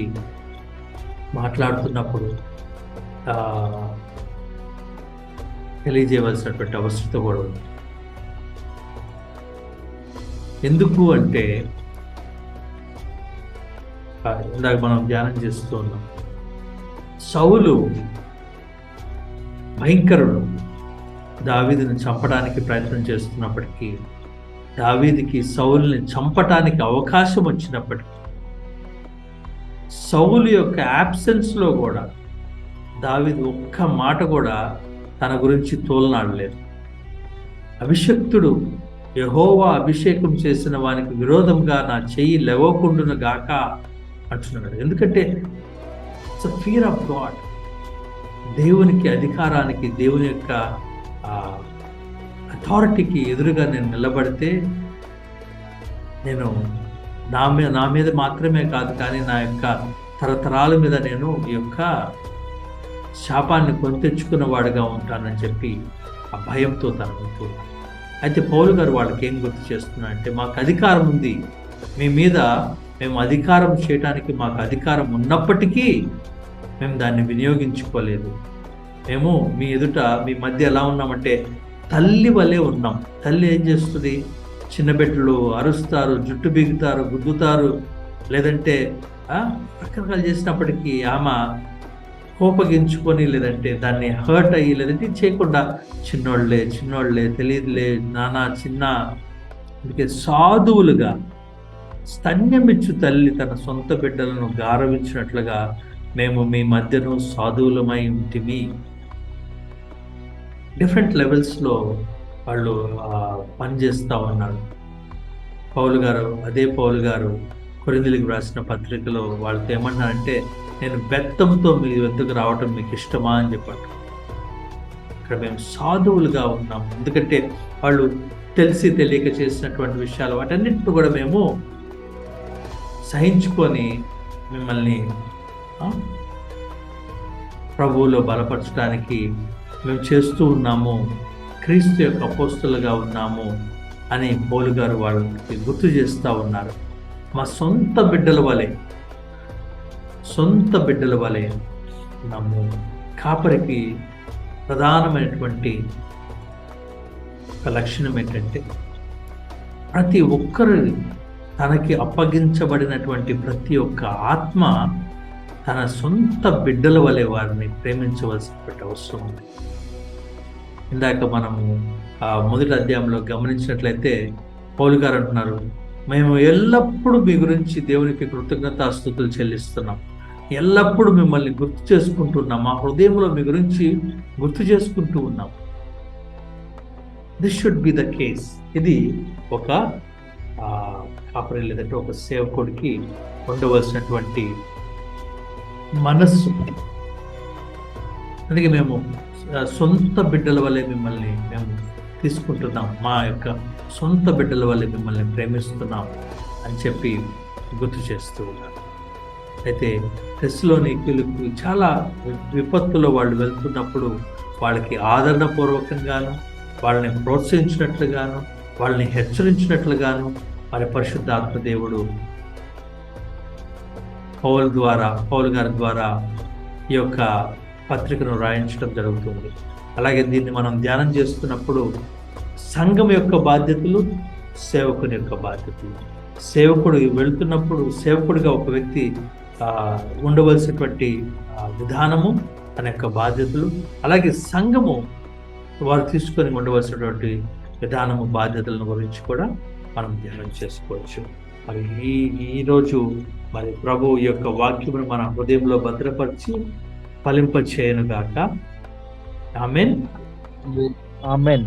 మాట్లాడుతున్నప్పుడు తెలియజేయవలసినటువంటి అవసరం కూడా ఉంది. ఎందుకు అంటే ఇందాక మనం ధ్యానం చేస్తూ ఉన్నాం, సౌలు భయంకరుడు, దావీదుని చంపడానికి ప్రయత్నం చేస్తున్నప్పటికీ, దావీదుకి సౌలుని చంపటానికి అవకాశం వచ్చినప్పటికీ, సౌలు యొక్క యాబ్సెన్స్లో కూడా దావీదు ఒక్క మాట కూడా తన గురించి తోలనాడలేదు. అభిషక్తుడు, యెహోవా అభిషేకం చేసిన వానికి విరోధంగా నా చెయ్యి లేవకుండును గాక అంటున్నాడు. ఎందుకంటే ఇట్స్ ఫియర్ ఆఫ్ గాడ్. దేవునికి అధికారానికి, దేవుని యొక్క అథారిటీకి ఎదురుగా నేను నిలబడితే, నేను నా మీద మాత్రమే కాదు, కానీ నా యొక్క తరతరాల మీద నేను ఈ యొక్క శాపాన్ని కొని తెచ్చుకున్న వాడుగా ఉంటానని చెప్పి ఆ భయంతో తను ఉంటున్నాడు. అయితే పౌలు గారు వాళ్ళకి ఏం గుర్తు చేస్తున్నా అంటే, మాకు అధికారం ఉంది, మీ మీద మేము అధికారం చేయడానికి మాకు అధికారం ఉన్నప్పటికీ మేము దాన్ని వినియోగించుకోలేదు. మేము మీ ఎదుట మీ మధ్య ఎలా ఉన్నామంటే తల్లి వలె ఉన్నాం. తల్లి ఏం చేస్తుంది? చిన్న బిడ్డలు అరుస్తారు, జుట్టు బిగుతారు, గుద్దుతారు, లేదంటే రకరకాలు చేసినప్పటికీ ఆమె కోపగించుకొని, లేదంటే దాన్ని హర్ట్ అయ్యి, లేదంటే చేయకుండా చిన్నోళ్ళే తెలియదులే నానా చిన్న, అందుకే సాధువులుగా స్తన్యమిచ్చు తల్లి తన సొంత బిడ్డలను గారవించినట్లుగా మేము మీ మధ్యను సాధువులమై ఉంటిమి. డిఫరెంట్ లెవెల్స్లో వాళ్ళు పనిచేస్తూ ఉన్నారు. అదే పౌలు గారు కొరింథీయులకు రాసిన పత్రికలో వాళ్ళతో ఏమన్నారంటే, నేను బెత్తంతో మీ వద్దకు రావటం మీకు ఇష్టమా అని చెప్పారు. ఇక్కడ మేము సాధువులుగా ఉన్నాం, ఎందుకంటే వాళ్ళు తెలిసి తెలియక చేసినటువంటి విషయాలు వాటన్నిటిని కూడా మేము సహించుకొని మిమ్మల్ని ప్రభువులో బలపరచడానికి మేము చేస్తూ ఉన్నాము, క్రీస్తు యొక్క అపోస్తులుగా ఉన్నాము అని పౌలు గారు వాళ్ళకి గుర్తు చేస్తూ ఉన్నారు. మా సొంత బిడ్డల వలె ఉన్నాము. కాపరికి ప్రధానమైనటువంటి ఒక లక్షణం ఏంటంటే, ప్రతి ఒక్కరు తనకి అప్పగించబడినటువంటి ప్రతి ఒక్క ఆత్మ తన సొంత బిడ్డల వలె వారిని ప్రేమించవలసినటువంటి అవసరం ఉంది. ఇందాక మనము మొదటి అధ్యాయంలో గమనించినట్లయితే పౌలు గారు అంటున్నారు, మేము ఎల్లప్పుడూ మీ గురించి దేవునికి కృతజ్ఞతాస్తుతులు చెల్లిస్తున్నాం, ఎల్లప్పుడూ మిమ్మల్ని గుర్తు చేసుకుంటున్నాం, మా హృదయంలో మీ గురించి గుర్తు చేసుకుంటూ ఉన్నాం. This should be the case. ఇది ఒక కాపరి లేదంటే ఒక సేవకుడికి ఉండవలసినటువంటి మనస్సు. అందుకే మేము సొంత బిడ్డల వల్లే మిమ్మల్ని మేము తీసుకుంటున్నాం, మా యొక్క సొంత బిడ్డల వల్లే మిమ్మల్ని ప్రేమిస్తున్నాం అని చెప్పి గుర్తు చేస్తూ ఉన్నారు. అయితే తెస్సలోనికీయులకు చాలా విపత్తులో వాళ్ళు వెళ్తున్నప్పుడు వాళ్ళకి ఆదరణపూర్వకంగాను, వాళ్ళని ప్రోత్సహించినట్లుగాను, వాళ్ళని హెచ్చరించినట్లుగాను మరి పరిశుద్ధాత్మ దేవుడు పౌలు గారి ద్వారా ఈ యొక్క పత్రికను రాయించడం జరుగుతుంది. అలాగే దీన్ని మనం ధ్యానం చేస్తున్నప్పుడు సంఘం యొక్క బాధ్యతలు, సేవకుని యొక్క బాధ్యతలు. సేవకుడు వెళ్తున్నప్పుడు సేవకుడిగా ఒక వ్యక్తి ఉండవలసినటువంటి విధానము, తన యొక్క బాధ్యతలు, అలాగే సంఘము వారు తీసుకొని ఉండవలసినటువంటి విధానము, బాధ్యతలను గురించి కూడా మనం ధ్యానం చేసుకోవచ్చు. మరి ఈరోజు మరి ప్రభు యొక్క వాక్యమును మన హృదయంలో భద్రపరిచి ఫలింపచేయను గాక. ఆమేన్. ఆమేన్.